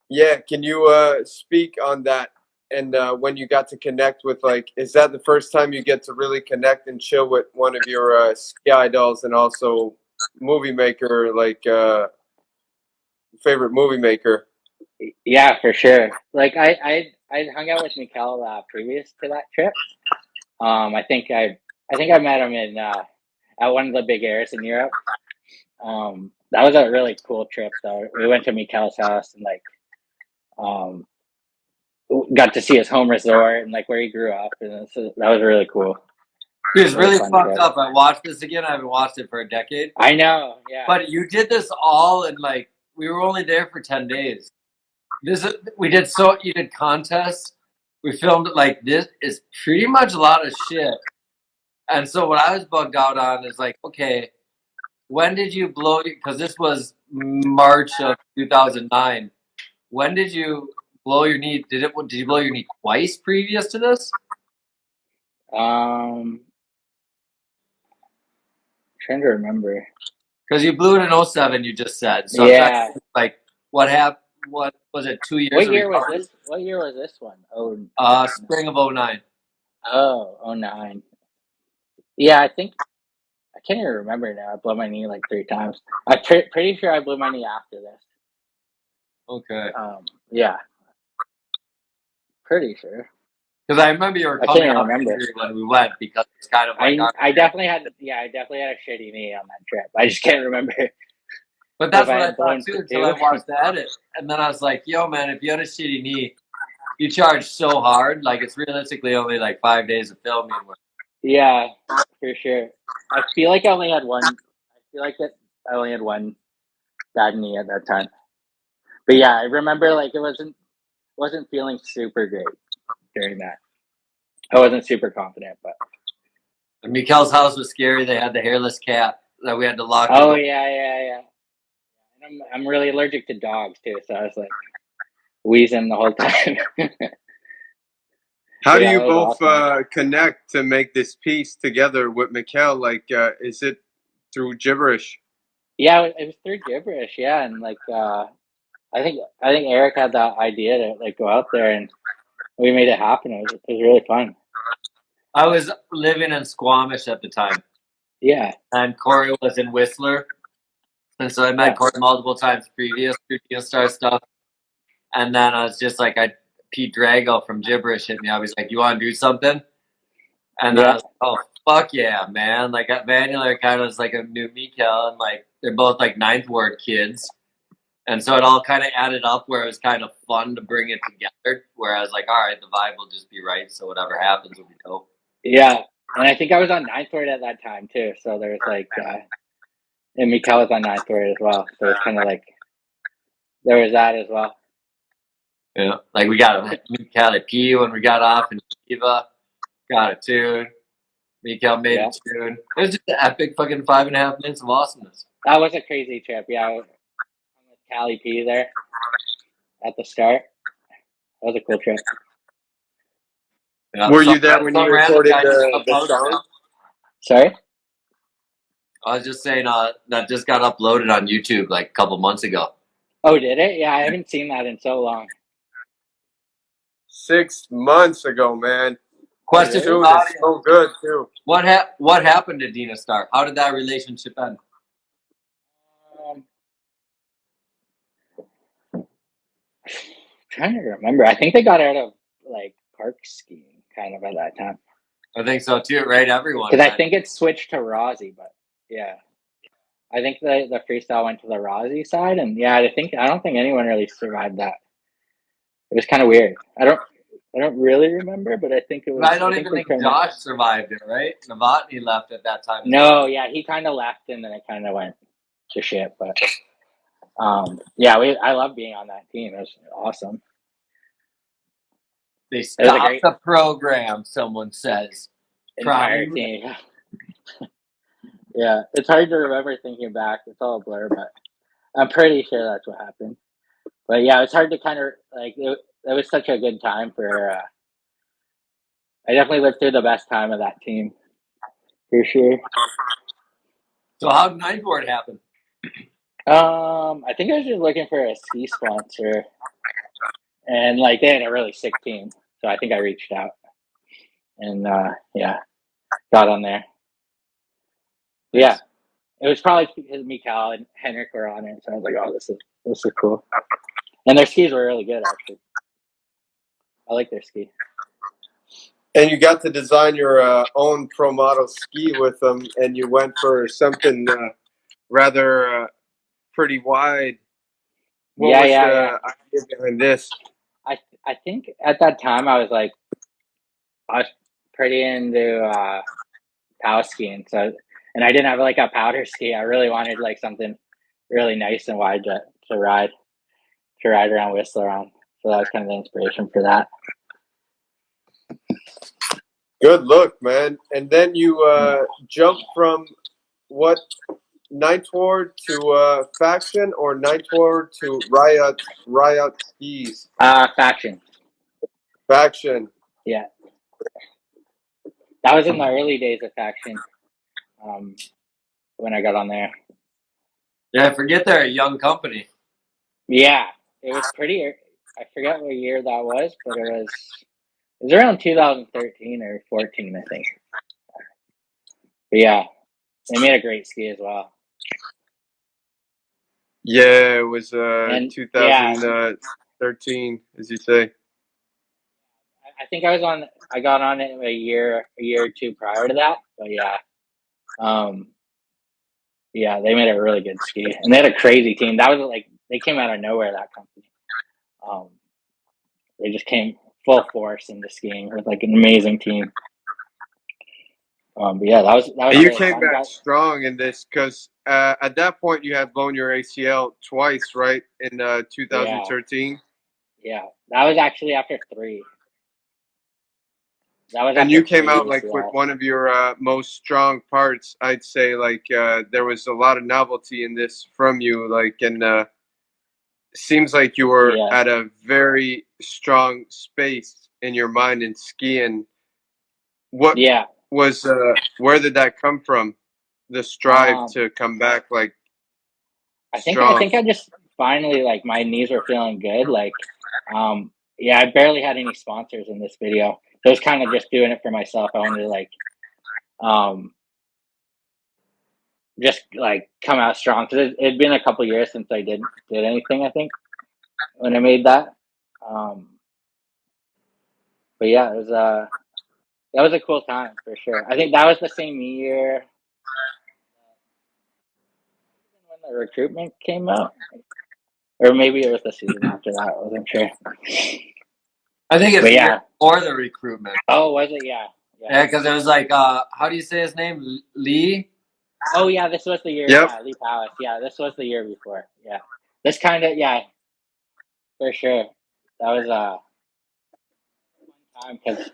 Yeah, can you speak on that? And when you got to connect with, like, is that the first time you get to really connect and chill with one of your ski idols and also movie maker, like favorite movie maker? Yeah, for sure. Like I hung out with Mickael previous to that trip. I think I met him in at one of the big airs in Europe. That was a really cool trip though. We went to Mickael's house and like got to see his home resort and like where he grew up, and so that was really cool. Dude, it's really fucked up. I watched this again. I haven't watched it for a decade. I know, yeah. But you did this all in like we were only there for 10 days. You did contests. We filmed it. Like, this is pretty much a lot of shit. And so what I was bugged out on is like, okay, when did you blow? Because this was March of 2009. When did you blow your knee? Did you blow your knee twice previous to this? Trying to remember. Because you blew it in 07, you just said. So yeah. Like, what happened? What was it? 2 years? What year was this? What year was this one? Spring of 09. Oh, 09. Yeah, I can't even remember now. I blew my knee like 3 times. I'm pretty sure I blew my knee after this. Okay. Yeah. Pretty sure. Because I remember you were coming out when we went because it's kind of like I definitely had a shitty knee on that trip. I just can't remember. But that's what I thought too until I watched the edit. And then I was like, yo man, if you had a shitty knee, you charge so hard, like it's realistically only like 5 days of filming. Yeah, for sure. I feel like I only had one bad knee at that time. But yeah, I remember like it wasn't feeling super great during that. I wasn't super confident, but Mickael's house was scary. They had the hairless cat that we had to lock. Oh yeah. And I'm really allergic to dogs too, so I was like wheezing the whole time. How do you both connect to make this piece together with Mickael? Like, is it through gibberish? Yeah, it was through gibberish. Yeah, and like I think Eric had that idea to like go out there, and we made it happen. It was really fun. I was living in Squamish at the time. Yeah, and Corey was in Whistler, and so I met Corey multiple times previous to Star stuff. And then I was just like, Pete Drago from Gibberish hit me up. He's like, "You want to do something?" And I was like, "Oh fuck yeah, man!" Like Vanular kind of was like a new Mickael, and like they're both like ninth ward kids, and so it all kind of added up where it was kind of fun to bring it together. Where I was like, "All right, the vibe will just be right, so whatever happens will be dope." Yeah, and I think I was on ninth ward at that time too, so there was like, and Mickael was on ninth ward as well, so it's kind of like there was that as well. Yeah, like we got a Cali P when we got off in Kiva, got a tune. Mickael made a tune. It was just an epic fucking 5.5 minutes of awesomeness. That was a crazy trip. Yeah, I was with Cali P there at the start. That was a cool trip. Yeah, were you there when you recorded the song? Sorry? I was just saying that just got uploaded on YouTube like a couple months ago. Oh, did it? Yeah, I haven't seen that in so long. 6 months ago, man. Question for the audience. So good too. What happened to Dina Star? How did that relationship end? Trying to remember. I think they got out of like park skiing kind of at that time. I think so too, right? Everyone. Because I think it switched to Rossi, but yeah. I think the freestyle went to the Rossi side, and yeah, I don't think anyone really survived that. It was kind of weird. I don't really remember, but I think it was. I don't even think Josh survived it, right? Novotny left at that time. No, yeah, he kind of left, and then it kind of went to shit. But I love being on that team. It was awesome. They stopped the program, someone says. Entire team. Yeah, it's hard to remember thinking back. It's all a blur, but I'm pretty sure that's what happened. But yeah, it's hard to kind of like it was such a good time for. I definitely lived through the best time of that team, for sure. So how did ninth board happen? I think I was just looking for a ski sponsor, and like they had a really sick team, so I think I reached out, and yeah, got on there. Yeah, it was probably because Mickael and Henrik were on it, so I was like, oh, this is cool. And their skis were really good, actually. I like their ski. And you got to design your own pro model ski with them, and you went for something rather pretty wide. What was the idea behind this? I think at that time I was pretty into power skiing, so and I didn't have like a powder ski. I really wanted like something really nice and wide to ride around Whistler on. So that was kind of the inspiration for that. Good look, man. And then you jumped from what, ninth ward to faction, or ninth ward to riot skis? Faction. Yeah. That was in the early days of faction. When I got on there. Yeah, I forget they're a young company. Yeah, it was pretty. I forget what year that was, but it was around 2013 or 14, I think. But yeah, they made a great ski as well. Yeah, it was 2013, as you say. I think I got on it a year or two prior to that. But yeah, yeah, they made a really good ski, and they had a crazy team. That was like they came out of nowhere. That company, they just came full force into skiing with like an amazing team. But yeah, that was. You came back strong in this because at that point you had blown your ACL twice, right? In 2013. Yeah, that was actually after 3. And you came out like with one of your most strong parts. I'd say like there was a lot of novelty in this from you, like, and seems like you were at a very strong space in your mind in skiing. What was where did that come from? The strive to come back like strong? I think I just finally like my knees were feeling good. Like, yeah, I barely had any sponsors in this video. So I was kind of just doing it for myself. I wanted to like, just like come out strong because it'd been a couple years since I did anything. I think when I made that. But yeah, it was that was a cool time for sure. I think that was the same year when the recruitment came out, or maybe it was the season after that. I wasn't sure. I think it's before the recruitment. Oh, was it? Yeah. Yeah, because it was like, how do you say his name? Lee? Oh, yeah, this was the year. Yep. Yeah, Lee Palace. Yeah, this was the year before. Yeah. This kind of, for sure. That was a fun time because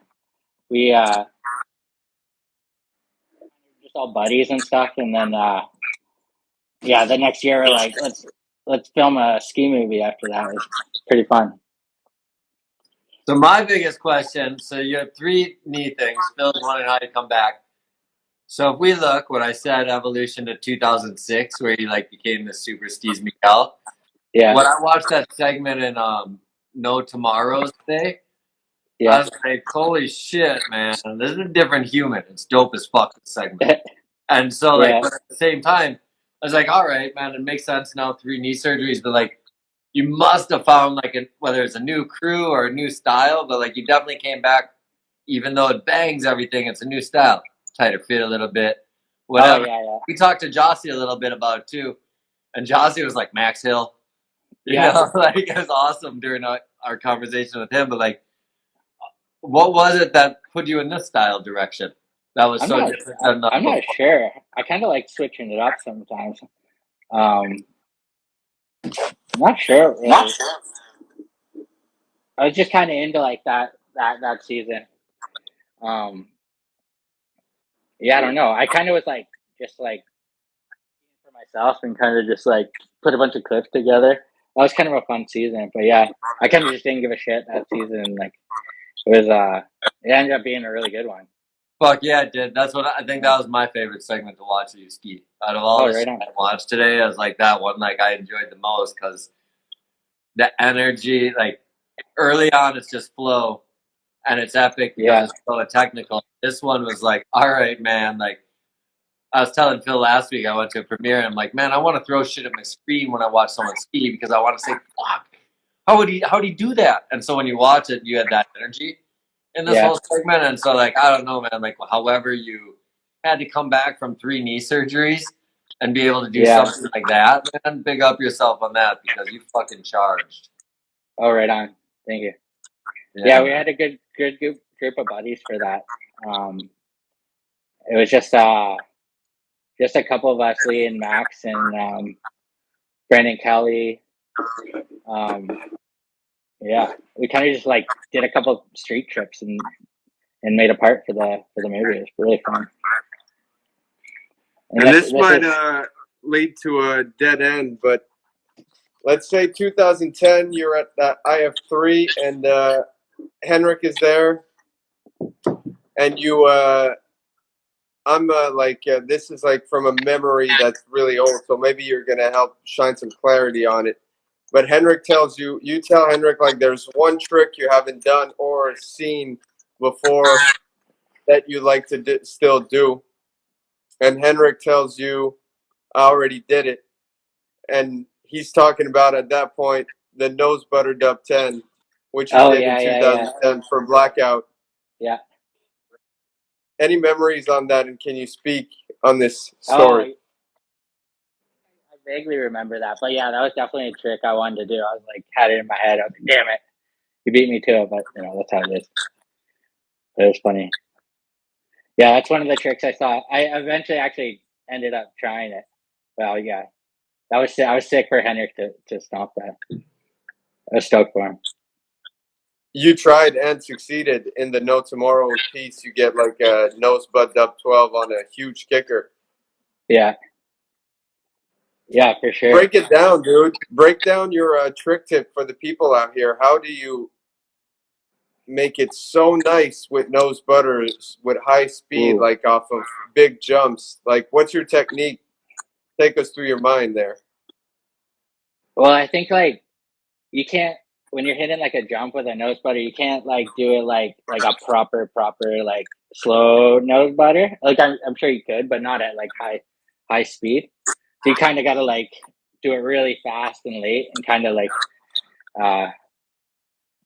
we just all buddies and stuff. And then, the next year we're like, let's film a ski movie after that. It was pretty fun. So my biggest question, so you have 3 knee things. Phil's wanting how to come back. So if we look, what I said, evolution to 2006, where he like became the super skis Mickael. Yeah. When I watched that segment in No Tomorrow's Day, I was like, holy shit, man, this is a different human. It's dope as fuck, this segment. And so like but at the same time, I was like, all right, man, it makes sense now, 3 knee surgeries, but like you must have found like whether it's a new crew or a new style, but like you definitely came back, even though it bangs everything, it's a new style. Tighter fit a little bit, whatever. We talked to Jossie a little bit about it too, and Jossie was like Max Hill, you know, like it was awesome during our conversation with him. But like, what was it that put you in this style direction? That was different. I'm not sure. I kind of like switching it up sometimes. I'm not sure. Really. I was just kind of into like that that season. Yeah, I don't know. I kind of was like just like for myself and kind of just like put a bunch of clips together. That was kind of a fun season, but yeah, I kind of just didn't give a shit that season. Like it was, it ended up being a really good one. Fuck yeah, it did. That's what I think. That was my favorite segment to watch you ski. Out of all the right shit on. I watched today, I was like that one. Like I enjoyed the most because the energy. Like early on, it's just flow, and it's epic because it's so technical. This one was like, all right, man. Like I was telling Phil last week, I went to a premiere, and I'm like, man, I want to throw shit at my screen when I watch someone ski because I want to say, fuck, how'd he do that? And so when you watch it, you had that energy in this whole segment. And so, like, I don't know, man, like, however you had to come back from 3 knee surgeries and be able to do something like that, man, big up yourself on that because you fucking charged. Oh, right on. Thank you. Yeah, we had a good group of buddies for that. It was just a couple of us, Lee and Max and Brandon Kelly. Yeah, we kind of just like did a couple street trips and made a part for the movie. It was really fun. And this might lead to a dead end, but let's say 2010, you're at that IF3 and Henrik is there, and you, I'm like, this is like from a memory that's really old, so maybe you're going to help shine some clarity on it. But Henrik tells you tell Henrik, like, there's one trick you haven't done or seen before that you like to still do. And Henrik tells you, I already did it. And he's talking about, at that point, the nose butter dub 10, which you did in 2010 for Blackout. Yeah. Any memories on that, and can you speak on this story? I vaguely remember that, but yeah, that was definitely a trick I wanted to do. I was like, had it in my head. I was like, damn it, you beat me to it, but you know, that's how it is. It was funny. Yeah, that's one of the tricks I saw. I eventually actually ended up trying it. Well, yeah, I was sick for Henrik to stomp that. I was stoked for him. You tried and succeeded in the No Tomorrow piece. You get like a nose bud dub 12 on a huge kicker. Yeah. Yeah, for sure. Break it down, dude. Break down your trick tip for the people out here. How do you make it so nice with nose butters with high speed, like off of big jumps? Like, what's your technique? Take us through your mind there. Well, I think like you can't, when you're hitting like a jump with a nose butter, you can't like do it like a proper like slow nose butter. Like I'm sure you could, but not at like high speed. So you kind of got to like do it really fast and late and kind of like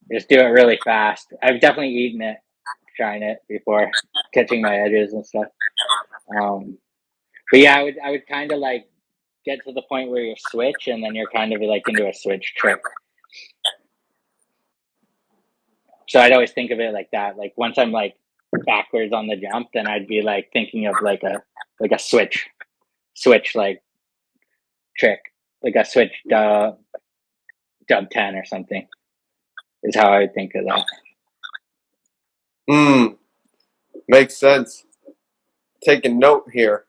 just do it really fast. I've definitely eaten it, trying it before, catching my edges and stuff. But yeah, I would kind of like get to the point where you switch and then you're kind of like into a switch trick. So I'd always think of it like that. Like once I'm like backwards on the jump, then I'd be like thinking of like a switch like trick, like a switch dub 10 or something is how I would think of that. Makes sense. Taking note here.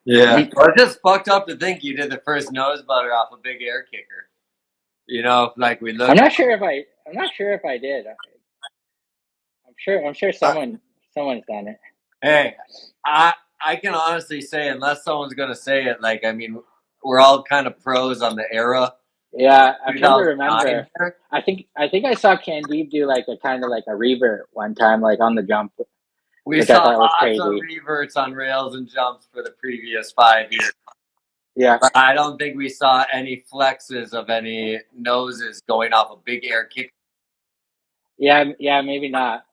Yeah. Well, it's just fucked up to think you did the first nose butter off a big air kicker. You know, like we looked. I'm not sure if I did. I'm sure someone's done it. Hey, I can honestly say, unless someone's gonna say it, like, I mean, we're all kind of pros on the era. Yeah, I'm trying to remember. I think I saw Candide do like a kind of like a revert one time, like on the jump. We saw lots of reverts on rails and jumps for the previous 5 years. Yeah, but I don't think we saw any flexes of any noses going off a big air kick. Yeah, maybe not.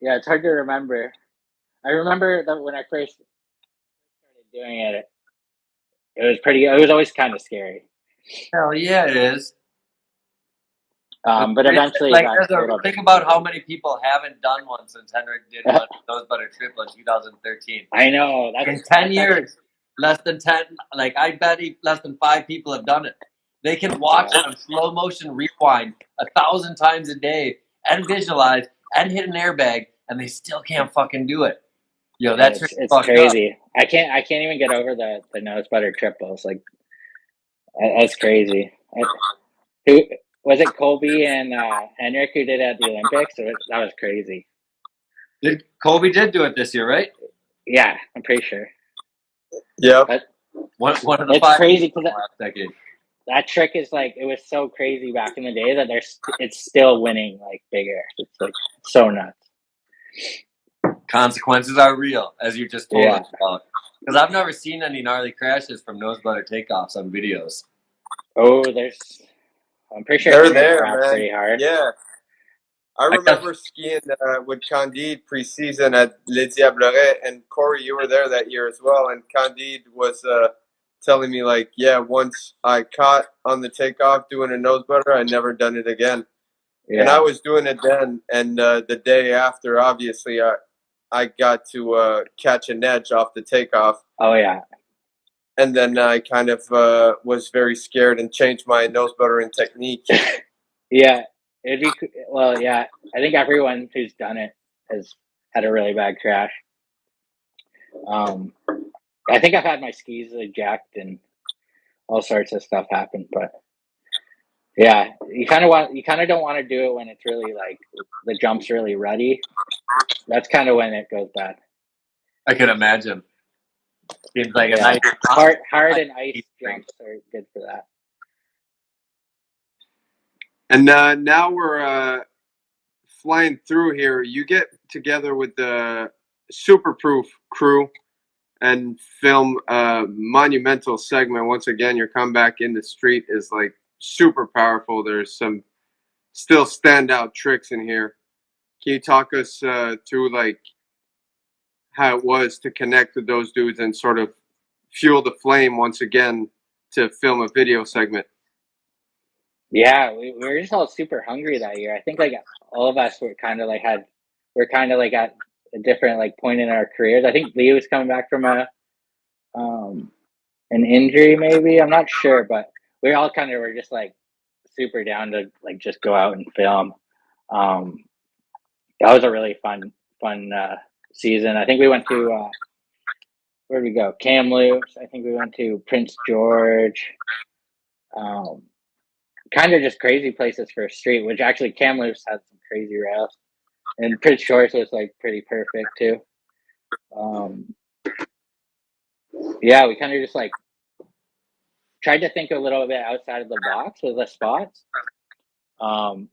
Yeah, it's hard to remember. I remember that when I first started doing it, it was always kind of scary. Hell yeah, it is. But eventually, like, think about how many people haven't done one since Henrik did one nose butter triple in 2013. I know. In 10 years, less than 10. Like, I bet less than 5 people have done it. They can watch it on slow motion rewind 1,000 times a day and visualize and hit an airbag, and they still can't fucking do it. Yo, that's it's crazy. Up. I can't even get over the nose butter triples. Like, that's crazy. Who was it? Colby and Henrik who did it at the Olympics. That was crazy. Colby did do it this year, right? Yeah, I'm pretty sure. Yeah. One of the it's 5 crazy last decade. That trick is like, it was so crazy back in the day that it's still winning like bigger. It's like so nuts. Consequences are real, as you just told us about. Because I've never seen any gnarly crashes from nose butter takeoffs on videos. Oh, I'm pretty sure they're there, man. Pretty hard. Yeah. I remember skiing with Candide preseason at Les Diablerets, and Corey, you were there that year as well, and Candide was telling me, like, yeah, once I caught on the takeoff doing a nose butter, I never done it again. Yeah. And I was doing it then, and the day after, obviously, I got to catch an edge off the takeoff. Oh, yeah. And then I kind of was very scared and changed my nose buttering technique. Yeah. Yeah. I think everyone who's done it has had a really bad crash. I think I've had my skis eject and all sorts of stuff happen, but yeah, you kind of don't want to do it when it's really like the jump's really ruddy. That's kind of when it goes bad. I can imagine. Seems like a nice hard and ice jumps are good for that. And now we're flying through here. You get together with the Superproof crew and film a monumental segment. Once again, your comeback in the street is like super powerful. There's some still standout tricks in here. Can you talk us through like how it was to connect with those dudes and sort of fuel the flame once again to film a video segment? Yeah, we were just all super hungry that year. I think like all of us were kind of like at a different like point in our careers. I think Lee was coming back from an injury, maybe. I'm not sure, but we all kind of were just like super down to like just go out and film. That was a really fun season. I think we went to where did we go? Kamloops. I think we went to Prince George. Kind of just crazy places for a street, which actually Kamloops had some crazy rails. And Prince George was like pretty perfect too. Yeah, we kind of just like tried to think a little bit outside of the box with the spots.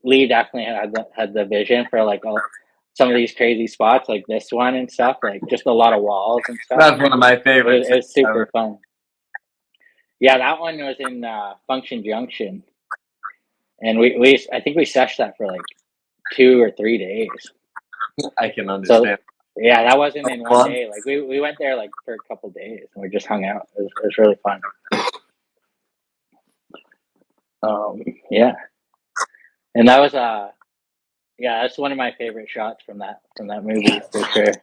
Lee definitely had the vision for like some of these crazy spots, like this one and stuff, like just a lot of walls and stuff. That's one of my favorites. It was super fun. Yeah, that one was in Function Junction, and I think we seshed that for like 2 or 3 days. I can understand. So, yeah, that wasn't in one day. Like we went there like for a couple of days and we just hung out. It was really fun. Yeah, and that was that's one of my favorite shots from that movie for sure.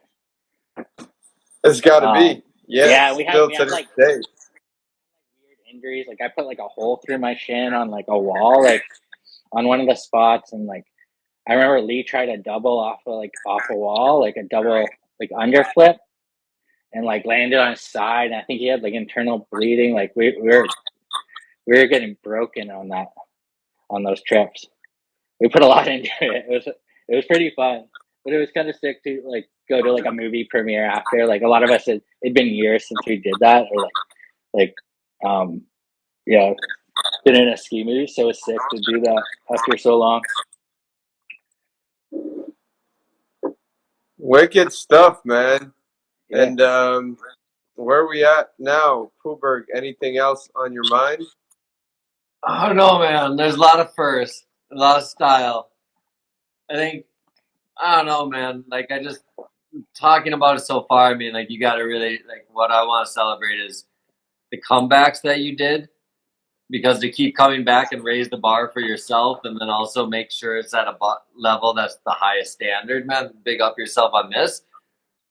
It's got to be. Yeah, we had like weird injuries. Like I put like a hole through my shin on like a wall, like on one of the spots, and like I remember Lee tried a double off a wall, like a double like underflip, and like landed on his side. And I think he had like internal bleeding. Like we were getting broken on those trips. We put a lot into it. It was pretty fun, but it was kind of sick to like go to like a movie premiere after. Like a lot of us it'd been years since we did that, or been in a ski movie, so it's sick to do that after so long. Wicked stuff, man. Yeah. And where are we at now, Pooberg? Anything else on your mind? I don't know, man. There's a lot of firsts, a lot of style. I don't know, man. Like, talking about it so far, I mean, like, you got to really, like, what I want to celebrate is the comebacks that you did, because to keep coming back and raise the bar for yourself, and then also make sure it's at a level that's the highest standard, man. Big up yourself on this,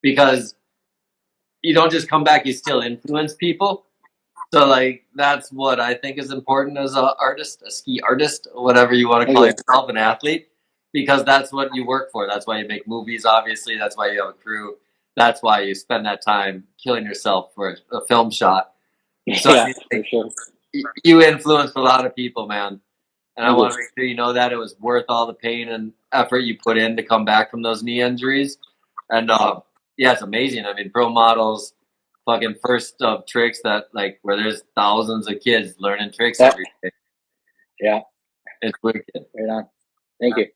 because you don't just come back, you still influence people. So, like, that's what I think is important as an artist, a ski artist, whatever you want to call yourself, an athlete. because that's what you work for. That's why you make movies, obviously. That's why you have a crew. That's why you spend that time killing yourself for a film shot. So Yeah, I mean, for sure. you influenced a lot of people, man. And I Thank want you. to make sure you know that it was worth all the pain and effort you put in to come back from those knee injuries. And yeah, it's amazing. I mean, pro models, fucking first of tricks that like where there's thousands of kids learning tricks Yeah. every day. Yeah, It's wicked. right on. Thank you.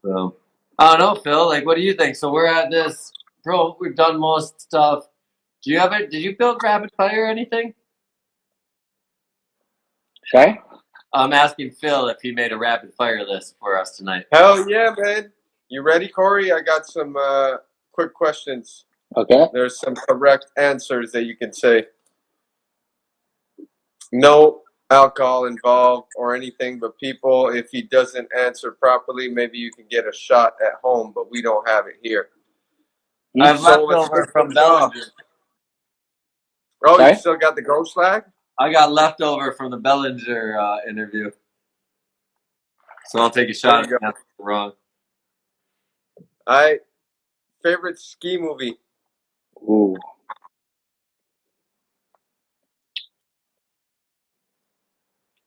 So I don't know, Phil. Like, what do you think? So we're at this, bro. We've done most stuff. Do you have it? Did you build rapid fire or anything? Sorry? I'm asking Phil if he made a rapid fire list for us tonight. Hell yeah, man. You ready, Corey? I got some quick questions. Okay. There's some correct answers that you can say. No alcohol involved or anything, but people, if he doesn't answer properly, maybe you can get a shot at home, but we don't have it here. I've So left let's over kick from things off. Bellinger. Oh, Sorry? you still got the ghost flag? I got leftover from the Bellinger interview. So I'll take a shot There you if that's wrong. All right. Favorite ski movie? Ooh.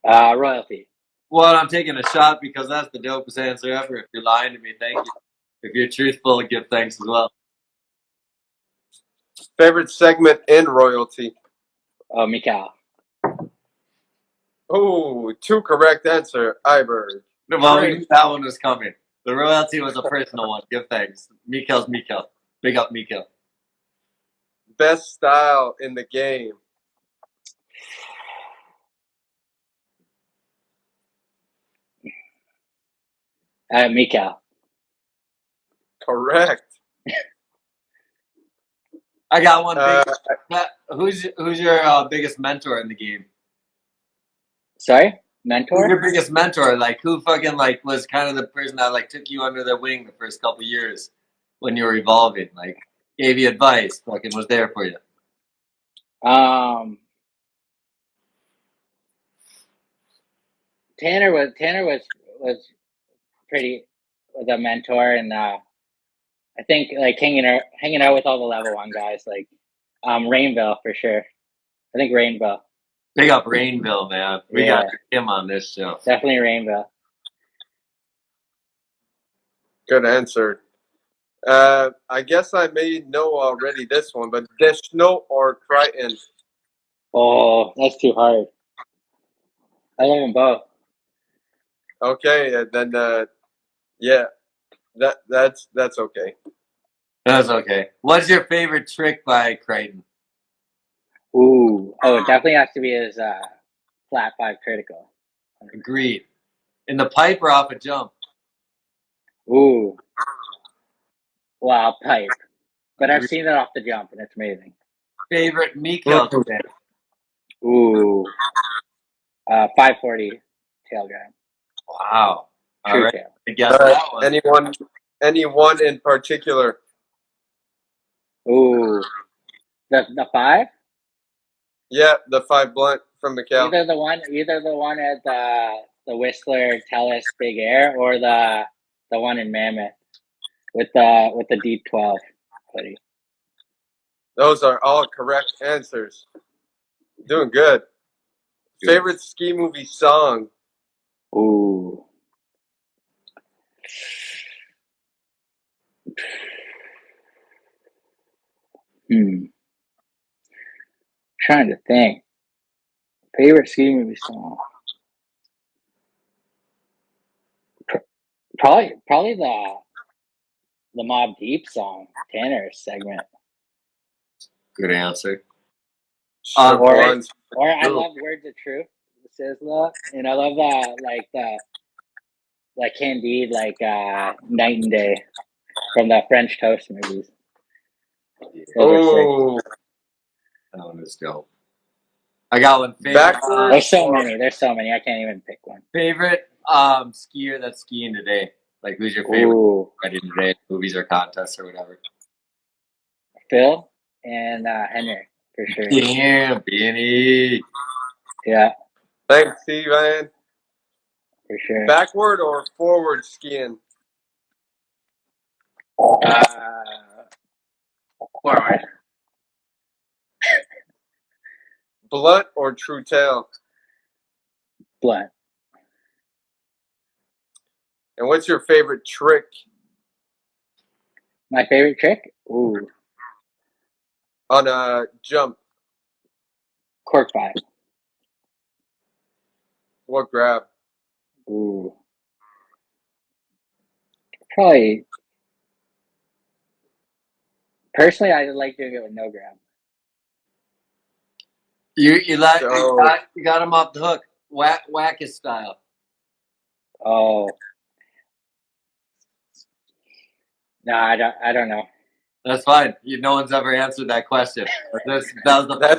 Royalty. Well, I'm taking a shot because that's the dopest answer ever. If you're lying to me, thank you. If you're truthful, give thanks as well. Favorite segment in Royalty? Mickael. Oh, two correct answer. Iberg. Well, we knew that one was coming. The royalty was a personal one. Give thanks. Mickael's Mickael. Big up Mickael. Best style in the game? Mickael. Correct. I got one big. Who's your biggest mentor in the game? Sorry? Who's Mentor? your biggest mentor? Like who fucking like was kind of the person that like took you under their wing the first couple years when you were evolving? Like gave you advice, fucking was there for you. Tanner was a mentor, and I think like hanging out with all the level 1 guys, like Rainville for sure. I think Rainville. Big up Rainville, man. We Yeah. got him on this show. Definitely Rainville. Good answer. I guess I may know already this one, but Deschenaux or Crichton? Oh, that's too hard. I love them both. Okay, then yeah, that's okay. That's okay. What's your favorite trick by Crichton? Ooh. Oh, it definitely has to be his flat 5 critical. Agreed. In the pipe or off a jump? Ooh. Wow, pipe. But I've seen it off the jump, and it's amazing. Favorite Mickael trick? Ooh. 540 tail grab. Wow. All True right. tail. I guess that one. Anyone in particular? Ooh. The 5? Yeah, the 5 blunt from Mickael. Either the one at the Whistler Tellus Big Air, or the one in Mammoth with the deep 12 hoodie. Those are all correct answers. Doing good. Favorite ski movie song? Ooh. Trying to think. Favorite ski movie song? Probably the Mob Deep song, Tanner's segment. Good answer. Or I love Words of Truth, Sizzla, and I love the Candide, Night and Day from the French Toast movies. Oh, that one is dope. I got one. Favorite. There's so many. I can't even pick one. Favorite skier that's skiing today. Like, who's your favorite riding today? Movies or contests or whatever. Phil and Henry, for sure. Damn, Benny. Yeah. Thanks, CVan. For sure. Backward or forward skiing? Forward. Blunt or true tail? Blunt. And what's your favorite trick? My favorite trick? Ooh. On a jump? Cork five. What grab? Ooh. Probably. Personally, I like doing it with no grab. You got him off the hook. Whack his style. Oh. No, I don't know. That's fine. No one's ever answered that question. That's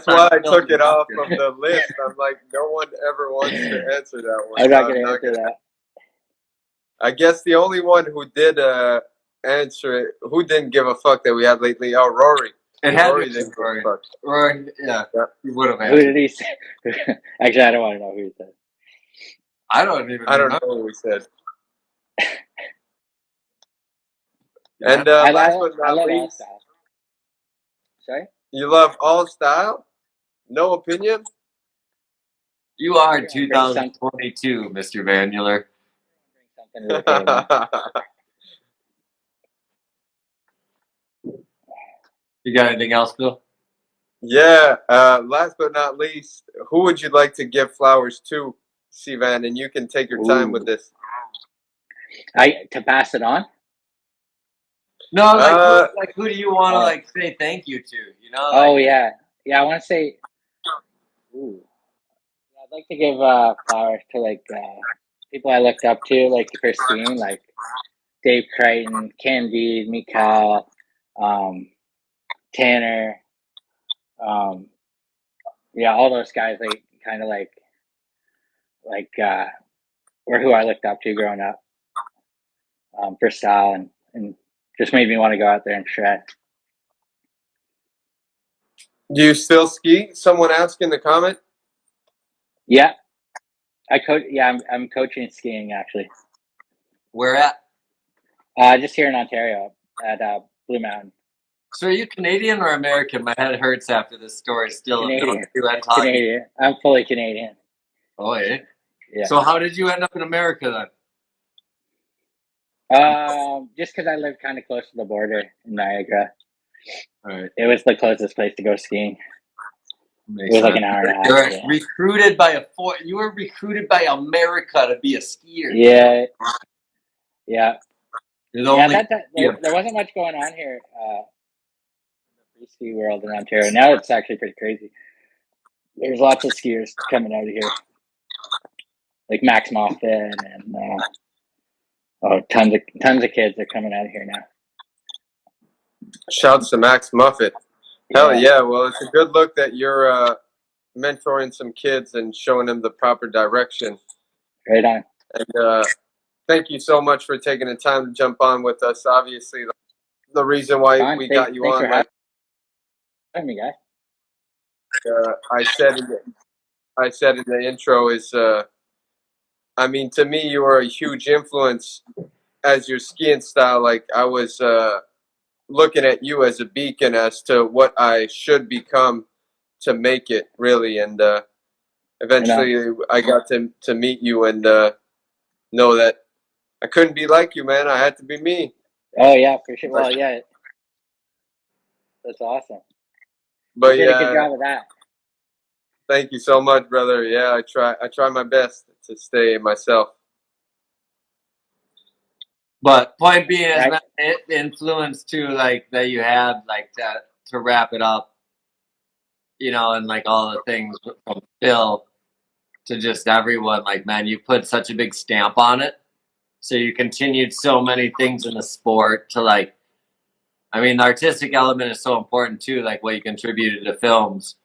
why I took it off of the list. I'm like, no one ever wants to answer that one. I'm not going to answer that. I guess the only one who did answer it, who didn't give a fuck that we had lately, Rory. Rory didn't give a fuck. Rory, yeah. He would have answered. Who did he say? Actually, I don't want to know who he said. I don't know who he said. Yeah. And last but not least, sorry? You love all style? No opinion? You are 2022, Mr. Vanular. You got anything else, Phil? Yeah. Last but not least, who would you like to give flowers to, CVan? And you can take your time with this. To pass it on? No, who do you want to say thank you to? You know? Oh yeah. I want to say. Ooh. I'd like to give flowers to people I looked up to, for skiing, like Dave Crichton, Candide, Mickael, Tanner. All those guys were who I looked up to growing up for style and just made me want to go out there and shred. Do you still ski? Someone asked in the comment. Yeah, I coach. Yeah, I'm coaching skiing actually. Where at? Just here in Ontario at Blue Mountain. So are you Canadian or American? My head hurts after this story. Still Canadian. Canadian. I'm fully Canadian. Oh yeah. Yeah. So how did you end up in America then? Just because I live kind of close to the border in Niagara. Right. It was the closest place to go skiing. It was like an hour and a half. You were recruited by America to be a skier. Yeah. Yeah. There wasn't much going on here in the free ski world in Ontario. Now it's actually pretty crazy. There's lots of skiers coming out of here. Like Max Moffat and tons of kids are coming out of here now. Shouts to Max Muffet. Hell yeah. Well, it's a good look that you're mentoring some kids and showing them the proper direction. Right on. And thank you so much for taking the time to jump on with us. Obviously, the reason why we got you on. Having me, guys. I said in the intro is, to me, you are a huge influence as your skiing style. Like I was looking at you as a beacon as to what I should become to make it really. And eventually I got to meet you and know that I couldn't be like you, man. I had to be me. Oh yeah, for sure. Well, yeah. That's awesome. But you did a good job of that. Thank you so much, brother. Yeah, I try my best to stay myself. But point being is the influence too, that you had, to wrap it up, and all the things from Phil to just everyone. Man, you put such a big stamp on it. So you continued so many things in the sport to the artistic element is so important too, what you contributed to films,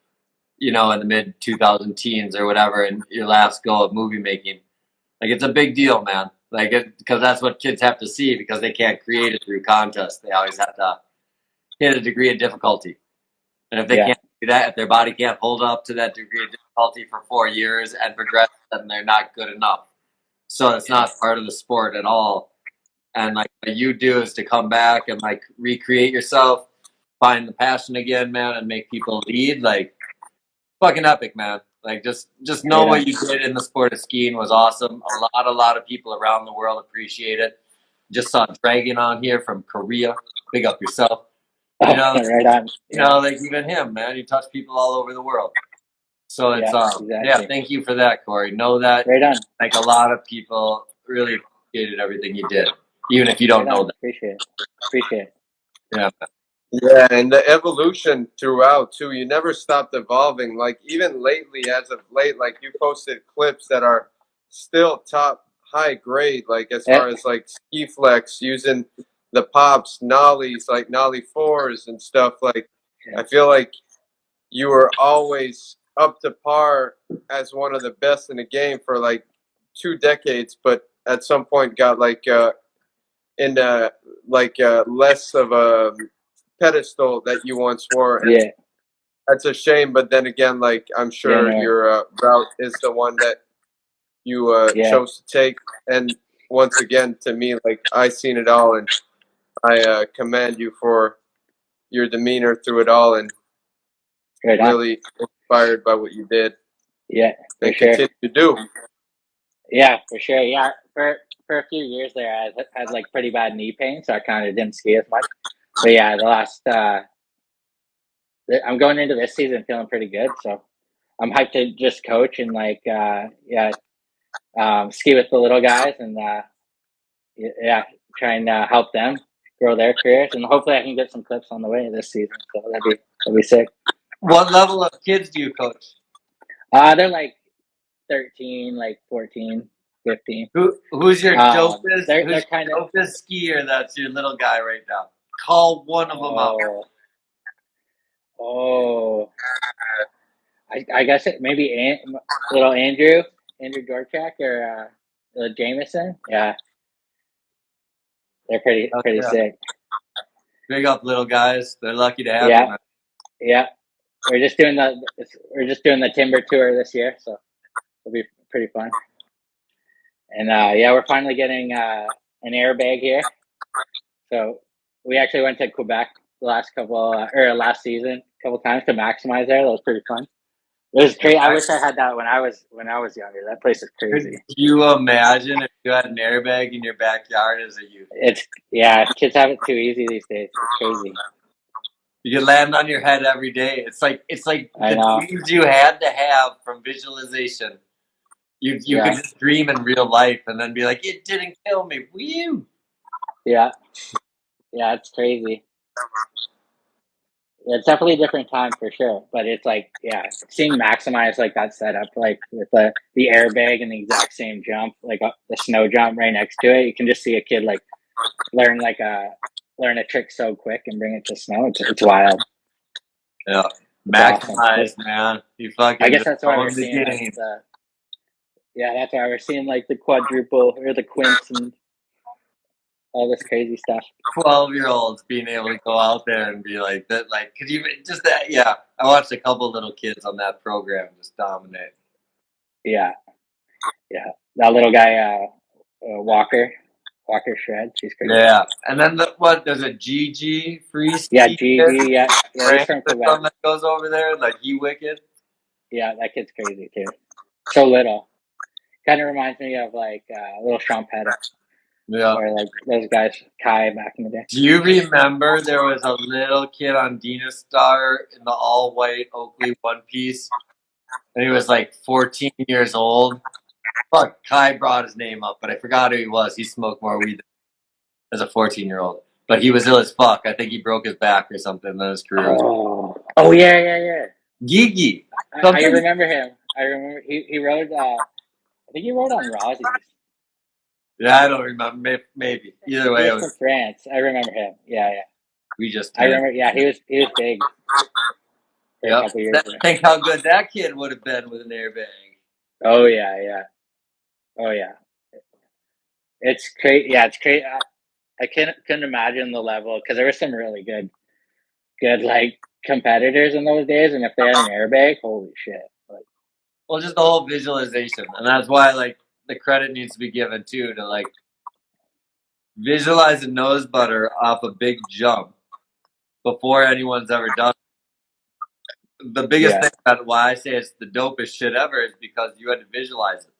in the mid 2000 teens or whatever, and your last go of movie making. It's a big deal, man. Because that's what kids have to see because they can't create it through contests. They always have to hit a degree of difficulty. And if they can't do that, if their body can't hold up to that degree of difficulty for 4 years and progress, then they're not good enough. so it's not part of the sport at all. And like what you do is to come back and like recreate yourself, find the passion again, man, and make people lead. Like fucking epic, man. Like just know what you did in the sport of skiing was awesome. A lot of people around the world appreciate it. Just saw Dragon on here from Korea. Big up yourself. You know, right on. You know, like even him, man. You touch people all over the world. So it's exactly. thank you for that, Corey. Know that right on. like a lot of people really appreciated everything you did, even if you don't know that. Appreciate it. Yeah. Yeah, and the evolution throughout too. You never stopped evolving. Like even lately, as of late, like you posted clips that are still top high grade. Like as far as like ski flex using the pops, nollies, like nollie fours and stuff. Like I feel like you were always up to par as one of the best in the game for like 2 decades, but at some point got like into like less of a pedestal that you once were. And that's a shame, but then again, like I'm sure your route is the one that you chose to take. And once again, to me, like I seen it all, and I commend you for your demeanor through it all, and really inspired by what you did. Yeah, and continue to do. Yeah, for sure. Yeah, for a few years there, I had like pretty bad knee pain, so I kind of didn't ski as much. But yeah, the last I'm going into this season feeling pretty good, so I'm hyped to just coach and like ski with the little guys and try and help them grow their careers, and hopefully I can get some clips on the way this season. So that'd be sick. What level of kids do you coach? They're like 13, like 14, 15. Who's your dopest? They're kind of dopest skier? That's your little guy right now. Call one of them out. Oh, I guess it maybe little Andrew Dorchak or little Jameson. Yeah, they're pretty sick. Big up, little guys. They're lucky to have you. Yeah. We're just doing the timber tour this year, so it'll be pretty fun. And we're finally getting an airbag here. So we actually went to Quebec last season a couple times to maximize there. That was pretty fun. It was crazy. I wish I had that when I was younger. That place is crazy. Could you imagine if you had an airbag in your backyard as a youth? Kids have it too easy these days. It's crazy. You could land on your head every day. It's like the dreams you had to have from visualization. You could just dream in real life and then be like, it didn't kill me. Woo! Yeah, it's crazy. It's definitely a different time for sure, but it's like, seeing maximize like that setup, like with the airbag and the exact same jump, like the snow jump right next to it. You can just see a kid like learn a trick so quick and bring it to snow. It's wild. Yeah, maximize, awesome. Man. You fucking. I guess that's why we're seeing. That's why we're seeing like the quadruple or the quints and all this crazy stuff. 12-year-olds being able to go out there and be like that. Like, could you just that? Yeah, I watched a couple little kids on that program just dominate. Yeah. That little guy, Walker Shred. She's crazy. Yeah, and then there's a GG free ski. Yeah, GG. Yeah, he's from Quebec. That goes over there, like he wicked. Yeah, that kid's crazy too. So little. Kind of reminds me of like little Champetta. Yeah. Or like those guys, Kai, back in the day. Do you remember there was a little kid on Dina Star in the all-white Oakley one piece? And he was like 14 years old. Fuck, Kai brought his name up, but I forgot who he was. He smoked more weed as a 14-year-old. But he was ill as fuck. I think he broke his back or something in his career. Oh yeah. Gigi. I remember him. I remember he rode, I think he rode on Rossies. Yeah, I don't remember. Maybe. Either way. He was from France. I remember him. Yeah. I remember, he was big. Yeah. Think how good that kid would have been with an airbag. Oh, yeah. It's crazy. Yeah, it's crazy. I couldn't imagine the level because there were some really good like competitors in those days, and if they had an airbag, holy shit! Like, well, just the whole visualization, and that's why like the credit needs to be given too to like visualize a nose butter off a big jump before anyone's ever done it. The biggest thing about why I say it's the dopest shit ever is because you had to visualize it.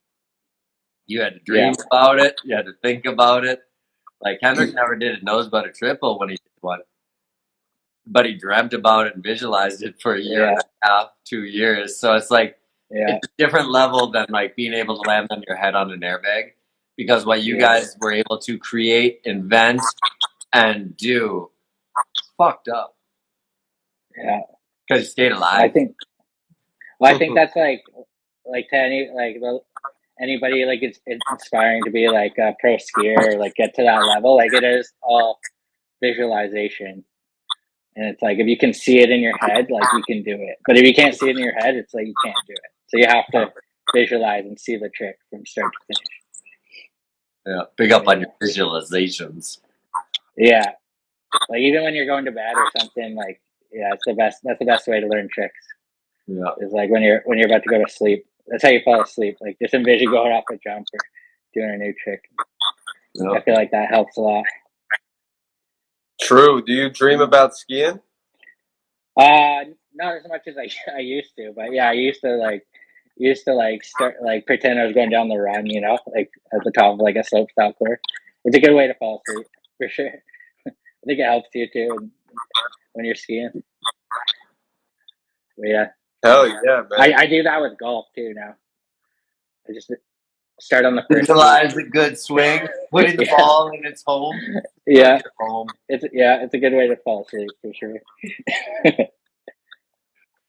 You had to dream about it. You had to think about it. Like Hendrick never did a nose butter triple when he did one, but he dreamt about it and visualized it for a year and a half, 2 years. So it's like it's a different level than like being able to land on your head on an airbag, because what you guys were able to create, invent, and do, fucked up. Yeah, because you stayed alive. I think that's like to anybody like it's inspiring to be like a pro skier or like get to that level. Like it is all visualization, and it's like if you can see it in your head, like you can do it. But if you can't see it in your head, it's like you can't do it. So you have to visualize and see the trick from start to finish. Yeah, big up on your visualizations. Yeah, like even when you're going to bed or something, like it's the best. That's the best way to learn tricks. Yeah, is like when you're about to go to sleep. That's how you fall asleep. Like just envision going off a jump or doing a new trick. yeah. I feel like that helps a lot. True. Do you dream about skiing? Not as much as I used to, but yeah, I used to start like pretend I was going down the run, you know, like at the top of like a slope style course. It's a good way to fall asleep for sure. I think it helps you too when you're skiing. But yeah. Hell yeah, man. I do that with golf too now. I just start on the first. Visualize a good swing, putting the ball in its home. Yeah, home. It's a good way to fall asleep for sure.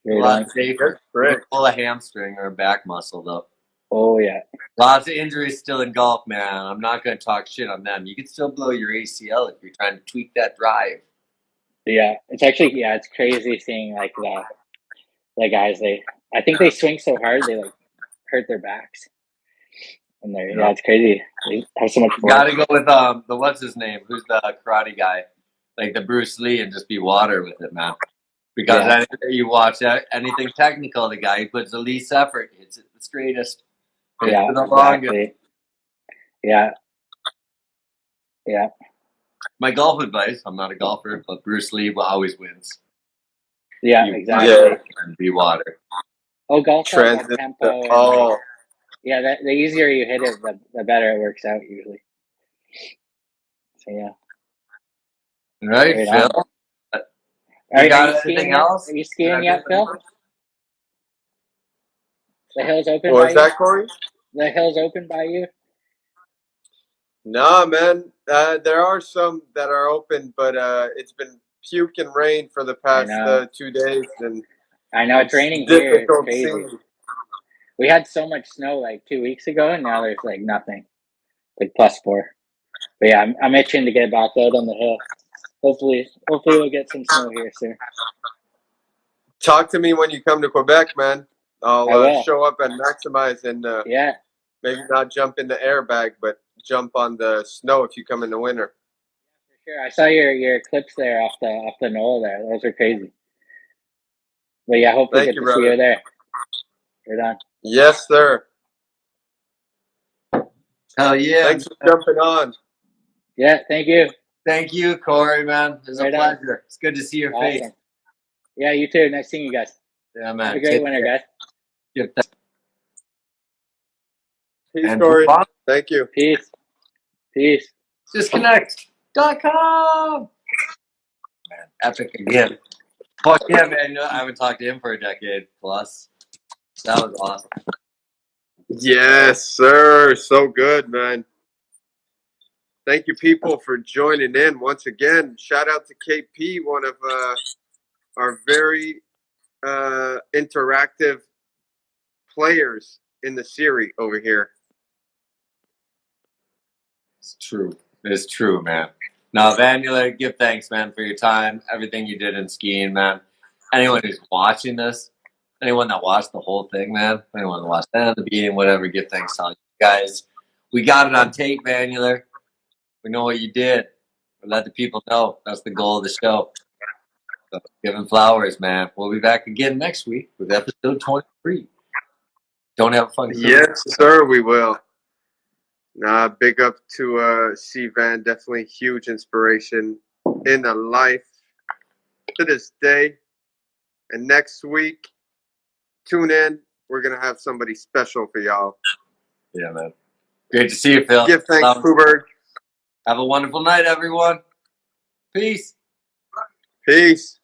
A lot safer. Pull a hamstring or a back muscle though. Oh yeah. Lots of injuries still in golf, man. I'm not going to talk shit on them. You can still blow your ACL if you're trying to tweak that drive. Yeah, it's actually it's crazy seeing like the guys. I think they swing so hard they like hurt their backs. And it's crazy. They have so much force. Gotta go with the what's his name? Who's the karate guy? Like the Bruce Lee, and just be water with it, man. Because you watch anything technical, the guy who puts the least effort hits it the straightest. Exactly. Yeah. Yeah. My golf advice, I'm not a golfer, but Bruce Lee always wins. Yeah, exactly. And be water. Oh, golf has that tempo. Oh. Yeah, the easier you hit it, the better it works out usually. So yeah. All right, Phil. Are you anything else? Are you skiing yet, Phil? The hill's open. What was that, Corey? The hill's open by you? Nah, man. There are some that are open, but it's been puke and rain for the past 2 days, and I know it's raining here. It's crazy. We had so much snow like 2 weeks ago, and now there's like nothing, like +4. But yeah, I'm itching to get back out on the hill. Hopefully we'll get some snow here soon. Talk to me when you come to Quebec, man. I'll show up and maximize and maybe not jump in the airbag, but jump on the snow if you come in the winter. For sure. I saw your clips there off the knoll there. Those are crazy. But yeah, hopefully get to see you there. Right on. Yes, sir. Hell yeah. Thanks for jumping on. Yeah, thank you. Thank you, Corey, man. It was a pleasure. It's good to see your face. Yeah, you too. Nice seeing you guys. Yeah, man. Have a great winter, guys. Peace, Corey. Thank you. Peace. Disconnect.com. Man, epic again. Fuck yeah, man. I haven't talked to him for a decade plus. That was awesome. Yes, sir. So good, man. Thank you, people, for joining in once again. Shout out to KP, one of our very interactive players in the series over here. It's true. It's true, man. Now, Vanular, give thanks, man, for your time, everything you did in skiing, man. Anyone who's watching this, anyone that watched the whole thing, man, anyone that watched that at the beginning, whatever, give thanks to all you guys. We got it on tape, Vanular. We know what you did. Let the people know. That's the goal of the show. So, give them flowers, man. We'll be back again next week with episode 23. Don't have fun. Yes, sir, we will. Nah, big up to CVan. Definitely huge inspiration in the life to this day. And next week, tune in. We're going to have somebody special for y'all. Yeah, man. Great to see you, Phil. Give thanks, Iberg. Have a wonderful night, everyone. Peace. Peace.